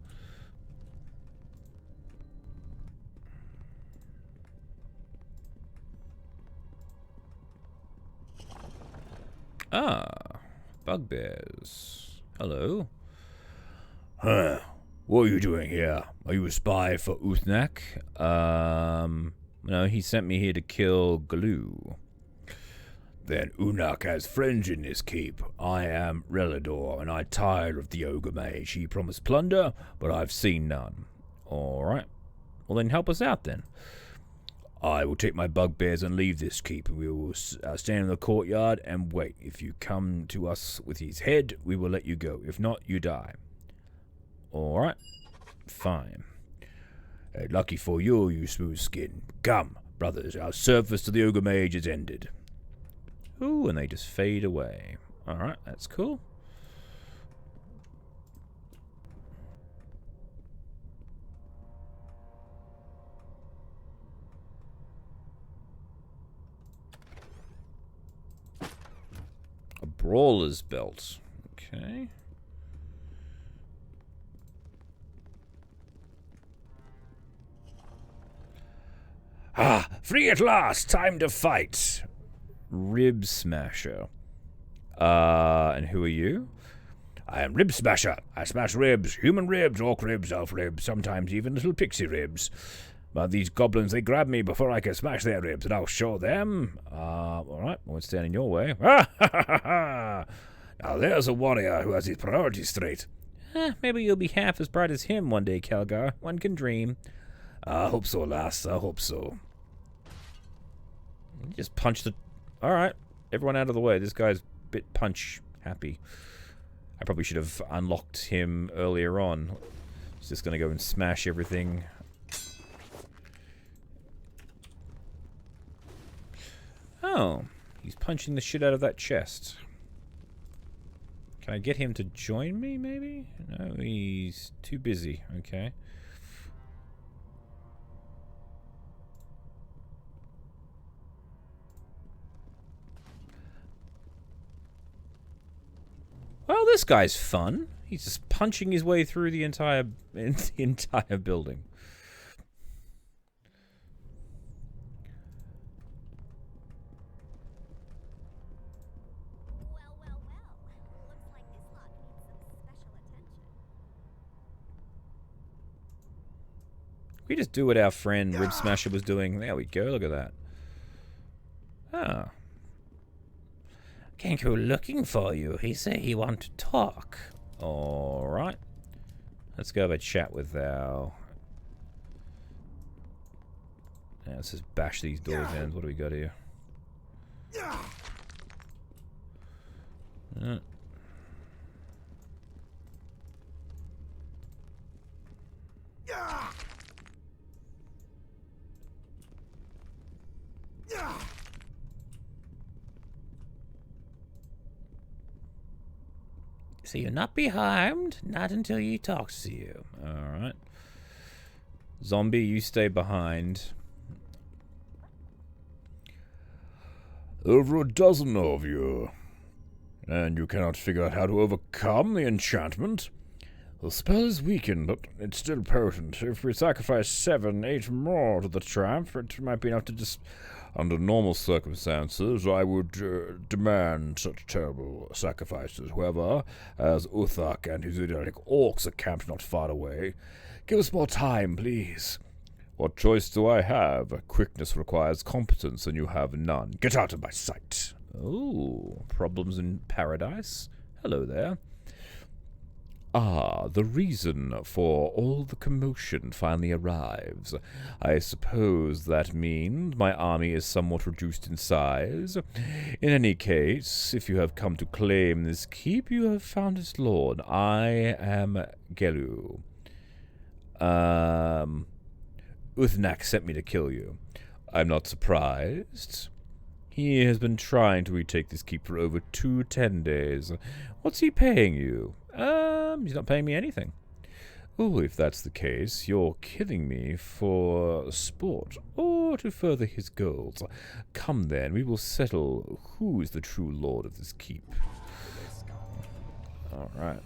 Ah, bugbears. Hello. Huh. What are you doing here? Are you a spy for Uthnak? No, he sent me here to kill Glue. Then Unak has friends in this keep. I am Relador, and I tire of the ogre mage. He promised plunder, but I've seen none. Alright. Well then help us out then. I will take my bugbears and leave this keep, and we will stand in the courtyard and wait. If you come to us with his head, we will let you go. If not, you die. Alright. Fine. Lucky for you, you smooth skin. Come, Brothers, our service to the Ogre Mage is ended. Ooh, and they just fade away. Alright, that's cool. A brawler's belt. Okay. Ah, free at last! Time to fight! Rib Smasher. And who are you? I am Rib Smasher. I smash ribs, human ribs, orc ribs, elf ribs, sometimes even little pixie ribs. But these goblins, they grab me before I can smash their ribs, and I'll show them. Alright, I won't stand in your way. Ha ha ha ha! Now there's a warrior who has his priorities straight. Maybe you'll be half as bright as him one day, Kelgar. One can dream. I hope so, lass. I hope so. Just punch the... Alright, everyone out of the way. This guy's a bit punch happy. I probably should have unlocked him earlier on. He's just gonna go and smash everything. Oh, he's punching the shit out of that chest. Can I get him to join me, maybe? No, he's too busy. Okay. Well, this guy's fun. He's just punching his way through the entire building. We just do what our friend Rib Smasher was doing. There we go. Look at that. Ah. Can't go looking for you. He say he want to talk. Alright. Let's go have a chat with our... Yeah, let's just bash these doors in. What do we got here? So you'll not be harmed, not until he talks to you. Alright. Zombie, you stay behind. Over a dozen of you. And you cannot figure out how to overcome the enchantment? The spell is weakened, but it's still potent. If we sacrifice 7, 8 more to the trap, it might be enough to just... Under normal circumstances, I would demand such terrible sacrifices. However, as Uthak and his idiotic orcs are camped not far away, give us more time, please. What choice do I have? Quickness requires competence, and you have none. Get out of my sight. Ooh, problems in paradise. Hello there. Ah, the reason for all the commotion finally arrives. I suppose that means my army is somewhat reduced in size. In any case, if you have come to claim this keep, you have found its lord. I am Gelu. Uthnak sent me to kill you. I'm not surprised. He has been trying to retake this keep for over 10 days. What's he paying you? He's not paying me anything. Oh, if that's the case, you're killing me for sport, or to further his goals. Come then, we will settle who is the true lord of this keep. Alright.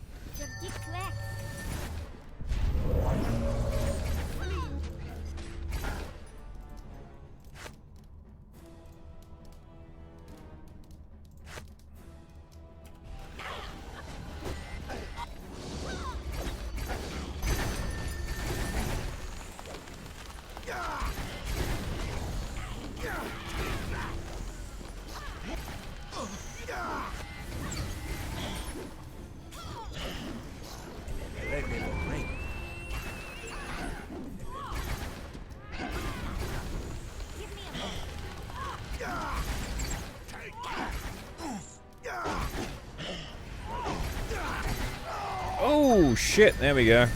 Oh, shit. There we go.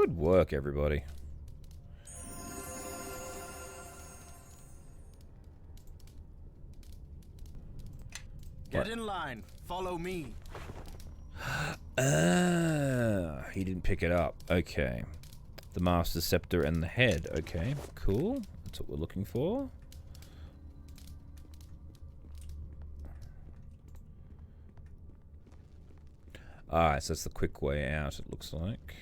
Good work, everybody. Get in line. Follow me. He didn't pick it up. Okay. The Master Scepter and the head. Okay, cool. That's what we're looking for. Alright, so that's the quick way out, it looks like.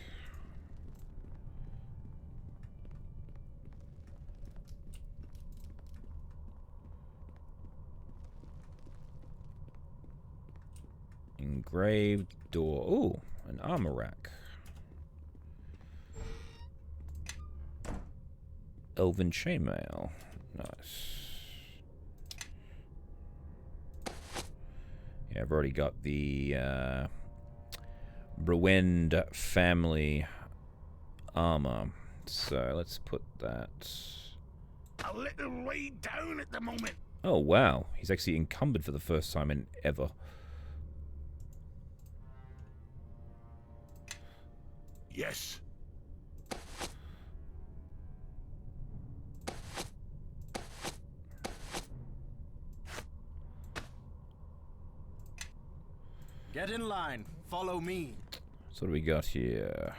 Engraved door. Ooh, an armor rack. Elven chainmail. Nice. Yeah, I've already got the Brewend family armor. So let's put that. A little way down at the moment. Oh wow, he's actually encumbered for the first time in ever. Yes. Get in line. Follow me. So what do we got here?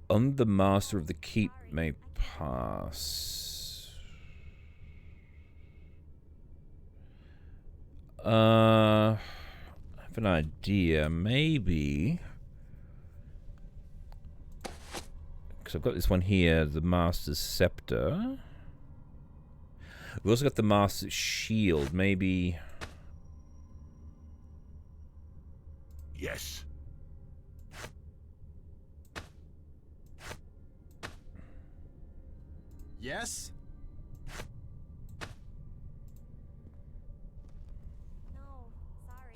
The master of the keep may pass. I have an idea. Maybe. Because I've got this one here, the Master's Scepter. We've also got the Master's Shield. Maybe. Yes. Yes? No, sorry.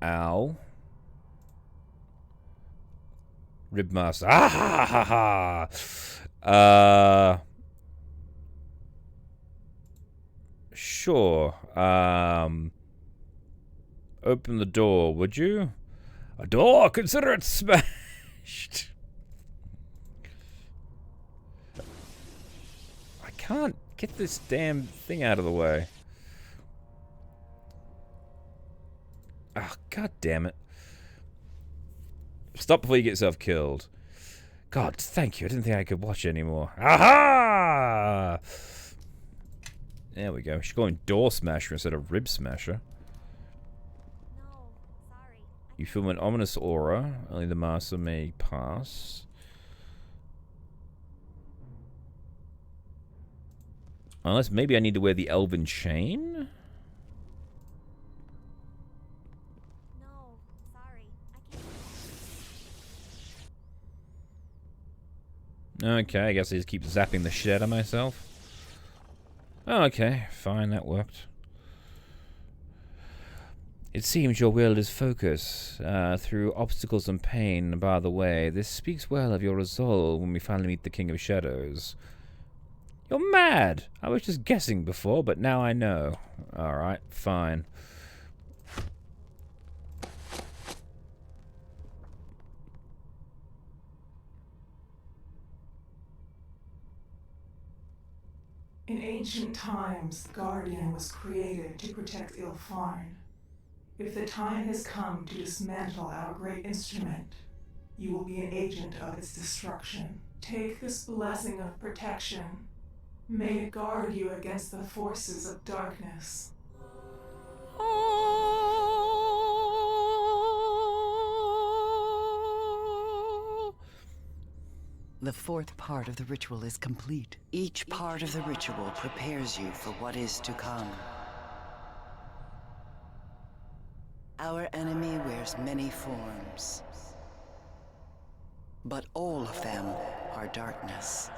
Ow. Ribmaster. Ah ha ha ha. Sure. Open the door, would you? A door? Consider it smashed. I can't get this damn thing out of the way. Ah, god damn it. Stop before you get yourself killed. God, thank you. I didn't think I could watch anymore. Aha! There we go. She's going door smasher instead of rib smasher. No, sorry. You feel an ominous aura. Only the master may pass. Unless maybe I need to wear the elven chain? No, sorry. I can't. Okay, I guess I just keep zapping the shit out of myself. Oh, okay, fine, that worked. It seems your will is focus through obstacles and pain. By the way, this speaks well of your resolve when we finally meet the King of Shadows. You're mad! I was just guessing before, but now I know. Alright, fine. In ancient times, Guardian was created to protect Ilfarn. If the time has come to dismantle our great instrument, you will be an agent of its destruction. Take this blessing of protection. May it guard you against the forces of darkness. The fourth part of the ritual is complete. Each part of the ritual prepares you for what is to come. Our enemy wears many forms, but all of them are darkness.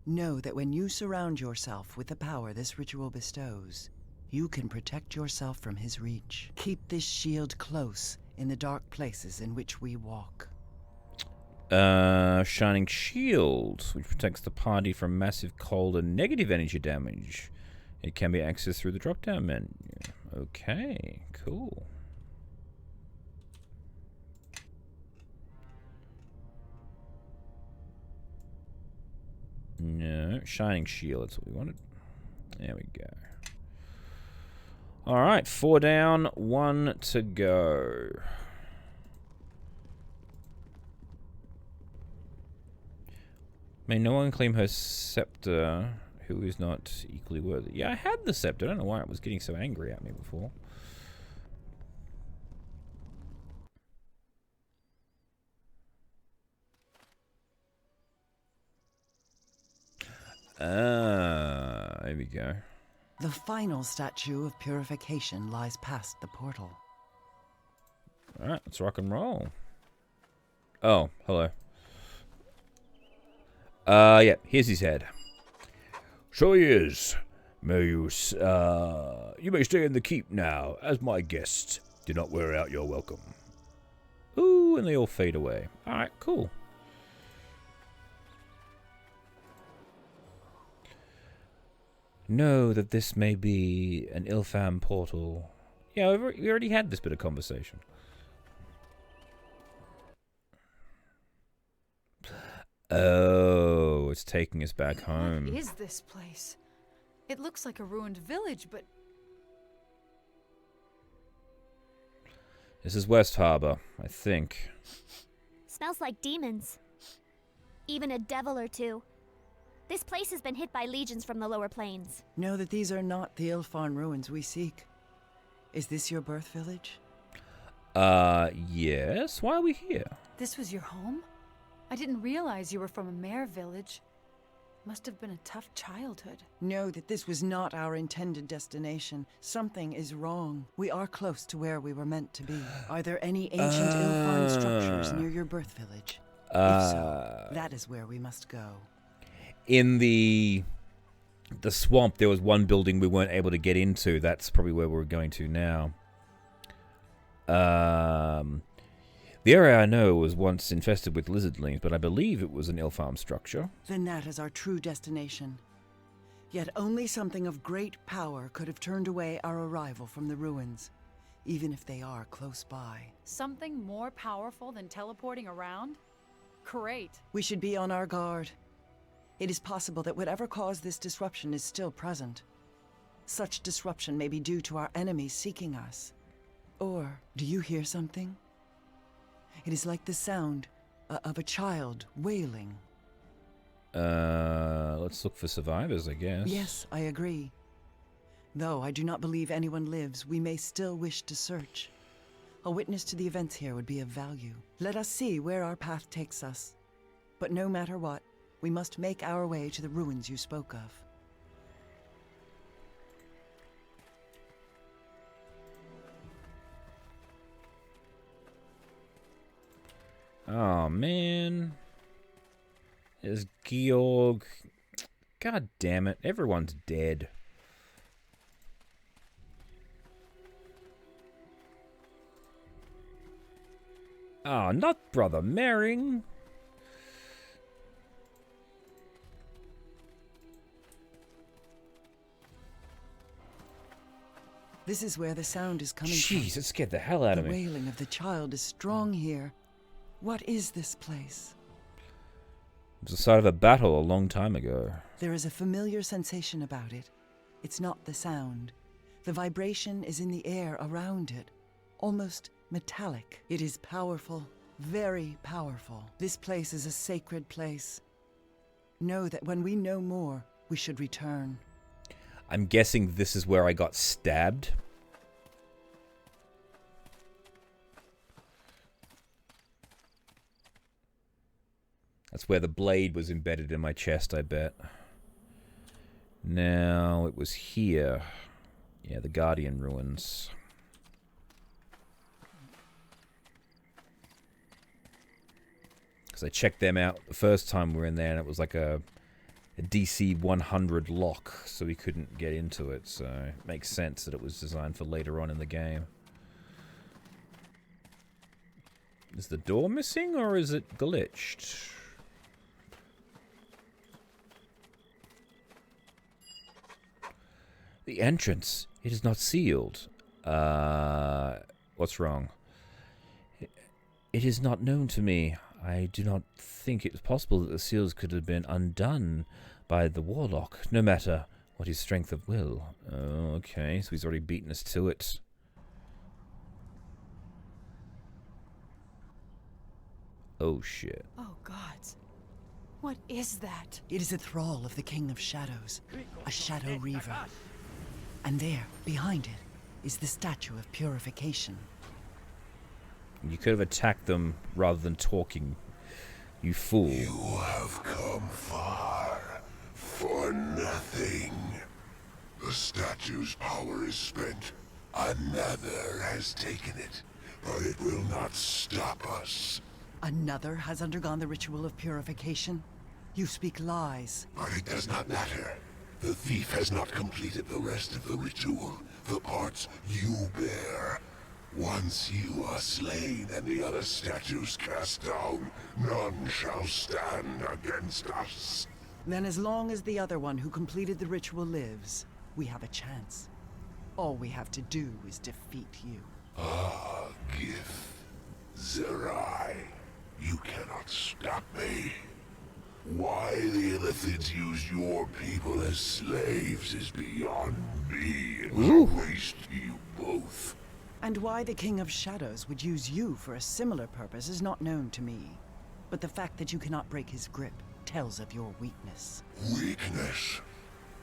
Know that when you surround yourself with the power this ritual bestows, you can protect yourself from his reach. Keep this shield close in the dark places in which we walk. Shining Shield, which protects the party from massive cold and negative energy damage. It can be accessed through the drop-down menu. Okay, cool. No, Shining Shield, that's what we wanted. There we go. Alright, 4 down, 1 to go. May no one claim her scepter who is not equally worthy. Yeah, I had the scepter. I don't know why it was getting so angry at me before. There we go. The final statue of purification lies past the portal. Alright, let's rock and roll. Oh, hello. Yeah, here's his head. So he is. You may stay in the keep now, as my guest. Do not wear out your welcome. Ooh, and they all fade away. Alright, cool. Know that this may be an Ilfam portal. Yeah, we already had this bit of conversation. Oh, it's taking us back home. What is this place? It looks like a ruined village, but... This is West Harbor, I think. Smells like demons. Even a devil or two. This place has been hit by legions from the lower plains. Know that these are not the Ilfarn ruins we seek. Is this your birth village? Yes. Why are we here? This was your home? I didn't realize you were from a mare village. Must have been a tough childhood. Know that this was not our intended destination. Something is wrong. We are close to where we were meant to be. Are there any ancient Ilfarn structures near your birth village? If so, that is where we must go. In the swamp, there was one building we weren't able to get into. That's probably where we're going to now. The area I know was once infested with lizardlings, but I believe it was an Ilfarm structure. Then that is our true destination. Yet only something of great power could have turned away our arrival from the ruins, even if they are close by. Something more powerful than teleporting around? Great. We should be on our guard. It is possible that whatever caused this disruption is still present. Such disruption may be due to our enemies seeking us. Or, do you hear something? It is like the sound of a child wailing. Let's look for survivors, I guess. Yes, I agree. Though I do not believe anyone lives, we may still wish to search. A witness to the events here would be of value. Let us see where our path takes us. But no matter what, we must make our way to the ruins you spoke of. Oh, man. There's Georg. God damn it. Everyone's dead. Oh, not Brother Mering. This is where the sound is coming from. Jeez, it scared the hell out of me. The wailing of the child is strong here. What is this place? It was the site of a battle a long time ago. There is a familiar sensation about it. It's not the sound. The vibration is in the air around it, almost metallic. It is powerful, very powerful. This place is a sacred place. Know that when we know more, we should return. I'm guessing this is where I got stabbed. That's where the blade was embedded in my chest, I bet. Now, it was here. Yeah, the Guardian ruins. Because I checked them out the first time we were in there, and it was like a DC 100 lock, so we couldn't get into it. So it makes sense that it was designed for later on in the game. Is the door missing, or is it glitched? The entrance. It is not sealed. What's wrong? It is not known to me. I do not think it is possible that the seals could have been undone by the warlock, no matter what his strength of will. Oh, okay, so he's already beaten us to it. Oh, shit. Oh, gods. What is that? It is a thrall of the King of Shadows, a Shadow Reaver. And there, behind it, is the statue of Purification. You could have attacked them rather than talking, you fool. You have come far for nothing. The statue's power is spent. Another has taken it, but it will not stop us. Another has undergone the ritual of purification? You speak lies. But it does not matter. The thief has not completed the rest of the ritual, the parts you bear. Once you are slain and the other statues cast down, none shall stand against us. Then as long as the other one who completed the ritual lives, we have a chance. All we have to do is defeat you. Ah, Gith. Zerai. You cannot stop me. Why the Illithids use your people as slaves is beyond me. It was a waste to you both. And why the King of Shadows would use you for a similar purpose is not known to me. But the fact that you cannot break his grip tells of your weakness. Weakness?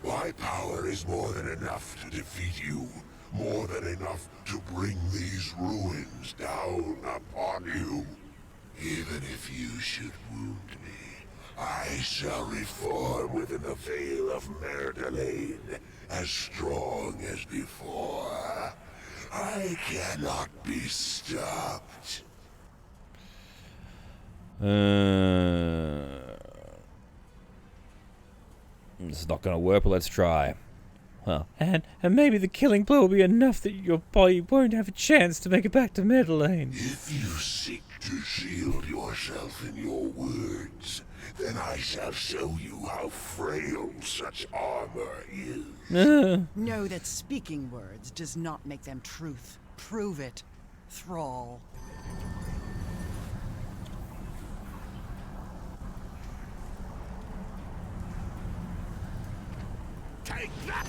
My power is more than enough to defeat you. More than enough to bring these ruins down upon you. Even if you should wound me, I shall reform within the veil of Merdelaine, as strong as before. I cannot be stopped. This is not going to work, but let's try. Well, and maybe the killing blow will be enough that your body won't have a chance to make it back to Merdelaine. If you seek to shield yourself in your words, then I shall show you how frail such armor is. Know that speaking words does not make them truth. Prove it, thrall. Take that!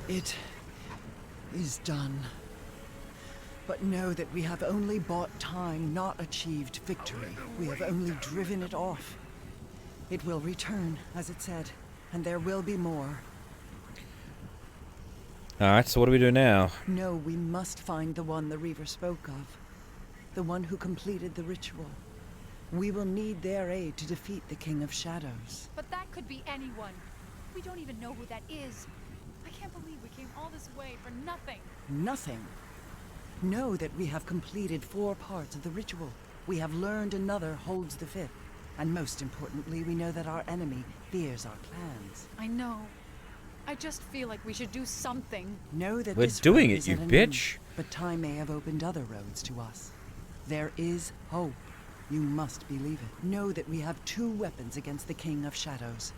It is done. But know that we have only bought time, not achieved victory. We have only driven it off. It will return, as it said, and there will be more. Alright, so what do we do now? No, we must find the one the Reaver spoke of. The one who completed the ritual. We will need their aid to defeat the King of Shadows. But that could be anyone. We don't even know who that is. I can't believe we came all this way for nothing. Nothing. Know that we have completed 4 parts of the ritual. We have learned another holds the 5th. And most importantly, we know that our enemy fears our plans. I know. I just feel like we should do something. Know that We're this doing road it, is you at an bitch. end, but time may have opened other roads to us. There is hope. You must believe it. Know that we have 2 weapons against the King of Shadows.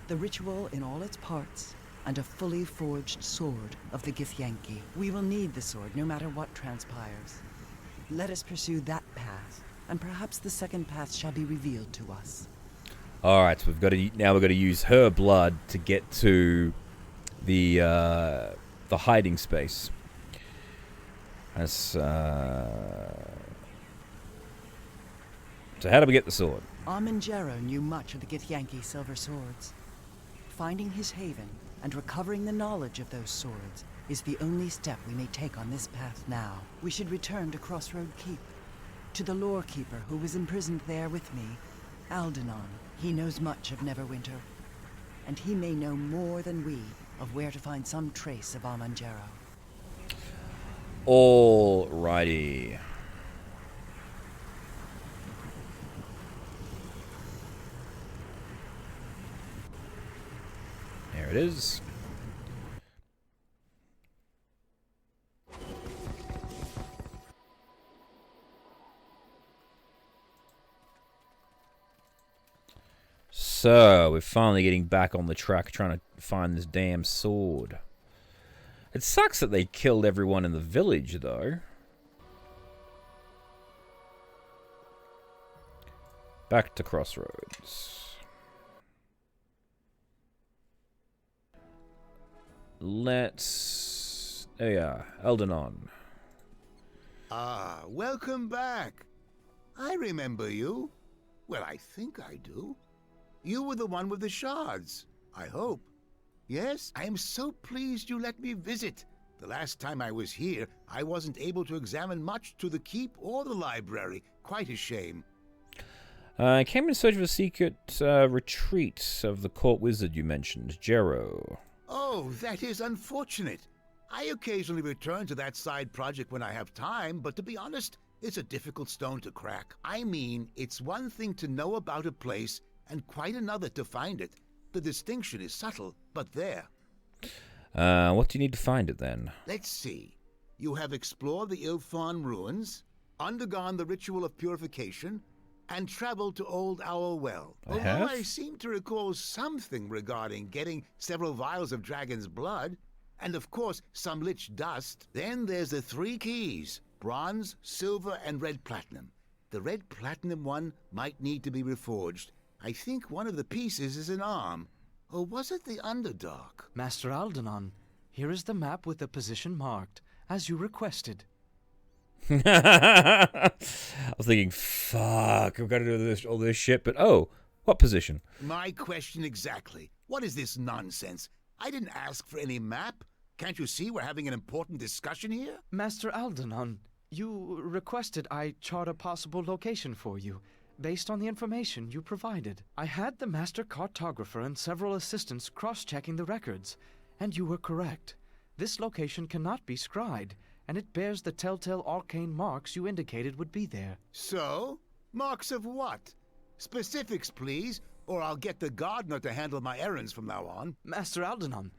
The ritual in all its parts, and a fully forged sword of the Githyanki. We will need the sword no matter what transpires. Let us pursue that path, and perhaps the second path shall be revealed to us. Alright, so we've got to use her blood to get to the hiding space. That's so how do we get the sword? Amanjaro knew much of the Githyanki silver swords. Finding his haven and recovering the knowledge of those swords is the only step we may take on this path now. We should return to Crossroad Keep, to the lore keeper who was imprisoned there with me, Aldenon. He knows much of Neverwinter, and he may know more than we of where to find some trace of Amanjaro. Alrighty. There it is. So, we're finally getting back on the track trying to find this damn sword. It sucks that they killed everyone in the village, though. Back to Crossroads. Let's... There we are. Eldenon. Ah, welcome back. I remember you. Well, I think I do. You were the one with the shards, I hope. Yes, I am so pleased you let me visit. The last time I was here, I wasn't able to examine much to the keep or the library. Quite a shame. I came in search of a secret retreat of the court wizard you mentioned, Jero. Oh, that is unfortunate. I occasionally return to that side project when I have time, but to be honest, it's a difficult stone to crack. I mean, it's one thing to know about a place, and quite another to find it. The distinction is subtle, but there. What do you need to find it, then? Let's see. You have explored the Ilfan ruins, undergone the Ritual of Purification, and traveled to Old Owl Well. Although I seem to recall something regarding getting several vials of dragon's blood, and of course some lich dust. Then there's the 3 keys: bronze, silver, and red platinum. The red platinum one might need to be reforged. I think one of the pieces is an arm. Or was it the Underdark? Master Aldenon, here is the map with the position marked, as you requested. I was thinking, fuck, I've got to do all this shit, but oh, what position? My question exactly. What is this nonsense? I didn't ask for any map. Can't you see we're having an important discussion here? Master Aldenon, you requested I chart a possible location for you, based on the information you provided. I had the master cartographer and several assistants cross-checking the records, and you were correct. This location cannot be scryed, and it bears the telltale arcane marks you indicated would be there. So? Marks of what? Specifics, please, or I'll get the gardener to handle my errands from now on. Master Aldenon,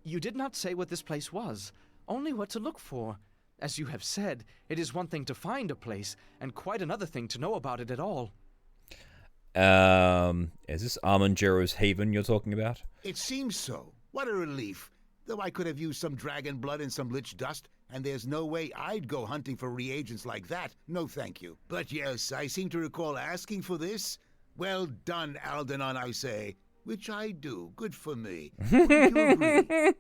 you did not say what this place was, only what to look for. As you have said, it is one thing to find a place, and quite another thing to know about it at all. Is this Armanjero's Haven you're talking about? It seems so. What a relief. Though I could have used some dragon blood and some lich dust, and there's no way I'd go hunting for reagents like that. No thank you. But yes, I seem to recall asking for this. Well done, Aldenon, I say. Which I do. Good for me. Wouldn't you agree?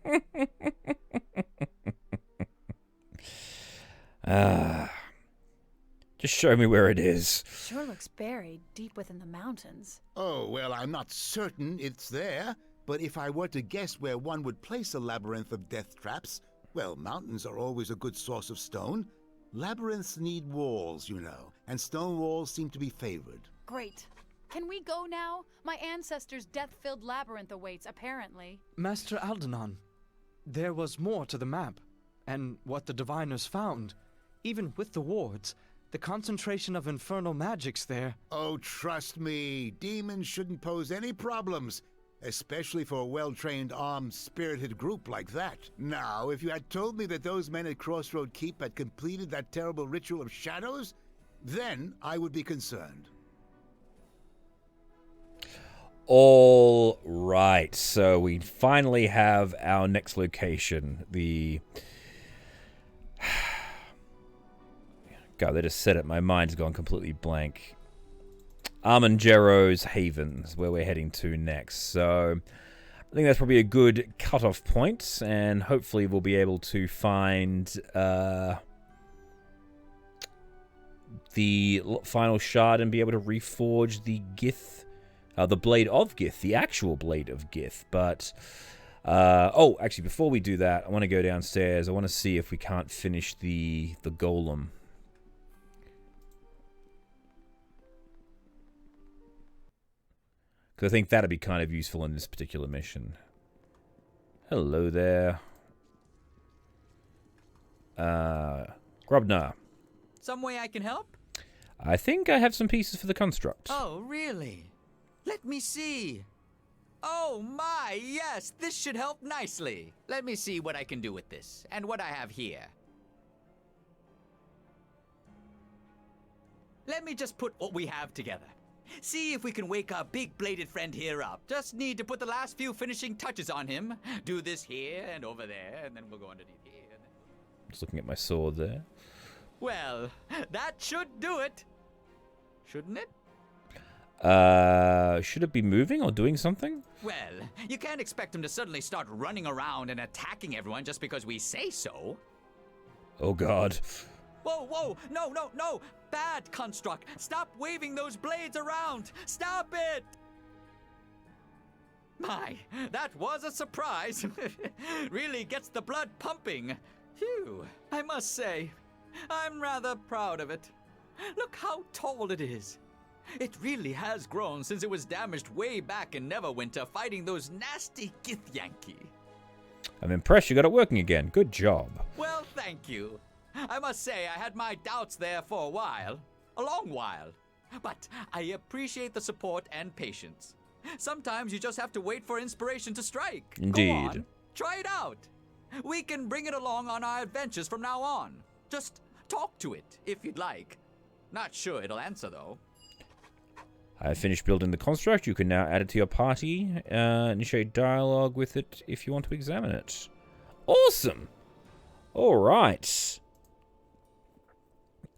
Just show me where it is. Sure looks buried deep within the mountains. Oh, well, I'm not certain it's there, but if I were to guess where one would place a labyrinth of death traps, well, mountains are always a good source of stone. Labyrinths need walls, you know, and stone walls seem to be favored. Great. Can we go now? My ancestors' death-filled labyrinth awaits, apparently. Master Aldenon, there was more to the map, and what the diviners found. Even with the wards, the concentration of infernal magics there. Oh, trust me, demons shouldn't pose any problems, especially for a well-trained, armed, spirited group like that. Now, if you had told me that those men at Crossroad Keep had completed that terrible ritual of shadows, then I would be concerned. All right, so we finally have our next location. God, they just said it. My mind's gone completely blank. Armanjero's Haven is where we're heading to next. So I think that's probably a good cut-off point, and hopefully we'll be able to find the final shard and be able to reforge the Gith, the Blade of Gith, the actual Blade of Gith. But oh, actually, before we do that, I want to go downstairs. I want to see if we can't finish the golem. Because I think that'd be kind of useful in this particular mission. Hello there. Grobnar. Some way I can help? I think I have some pieces for the construct. Oh, really? Let me see. Oh my, yes, this should help nicely. Let me see what I can do with this, and what I have here. Let me just put what we have together. See if we can wake our big bladed friend here up. Just need to put the last few finishing touches on him. Do this here and over there, and then we'll go underneath here. And then... Just looking at my sword there. Well, that should do it. Shouldn't it? Should it be moving or doing something? Well, you can't expect him to suddenly start running around and attacking everyone just because we say so. Oh god. Whoa, whoa, no! Bad construct! Stop waving those blades around! Stop it! My, that was a surprise. Really gets the blood pumping. Phew, I must say, I'm rather proud of it. Look how tall it is. It really has grown since it was damaged way back in Neverwinter fighting those nasty Githyanki. I'm impressed you got it working again. Good job. Well, thank you. I must say I had my doubts there for a while. A long while. But I appreciate the support and patience. Sometimes you just have to wait for inspiration to strike. Indeed. Go on, try it out. We can bring it along on our adventures from now on. Just talk to it, if you'd like. Not sure it'll answer, though. I finished building the construct. You can now add it to your party. Initiate dialogue with it if you want to examine it. Awesome! Alright.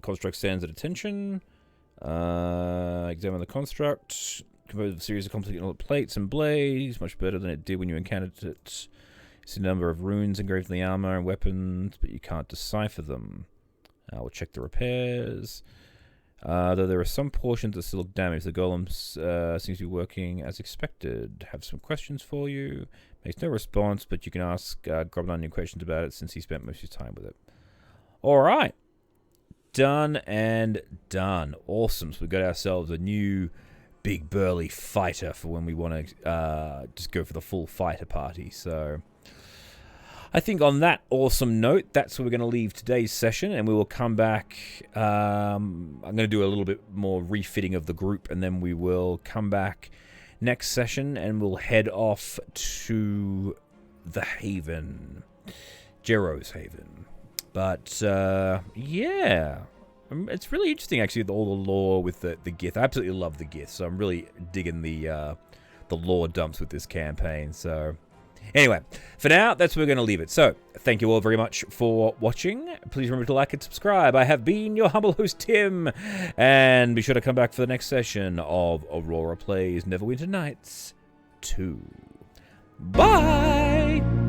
Construct stands at attention. Examine the construct. Compose a series of complicated plates and blades. Much better than it did when you encountered it. See a number of runes engraved in the armor and weapons, but you can't decipher them. We'll check the repairs. Though there are some portions that still look damaged, the golem seems to be working as expected. Have some questions for you. Makes no response, but you can ask Grobnon any questions about it since he spent most of his time with it. Alright. Done and done. Awesome. So we got ourselves a new big burly fighter for when we want to just go for the full fighter party. So I think on that awesome note, that's where we're going to leave today's session, and we will come back. I'm going to do a little bit more refitting of the group, and then we will come back next session, and we'll head off to the Haven. Jero's Haven. But, yeah. It's really interesting, actually, all the lore with the Gith. I absolutely love the Gith, so I'm really digging the lore dumps with this campaign. So, anyway, for now, that's where we're going to leave it. So, thank you all very much for watching. Please remember to like and subscribe. I have been your humble host, Tim. And be sure to come back for the next session of Aurora Plays Neverwinter Nights 2. Bye!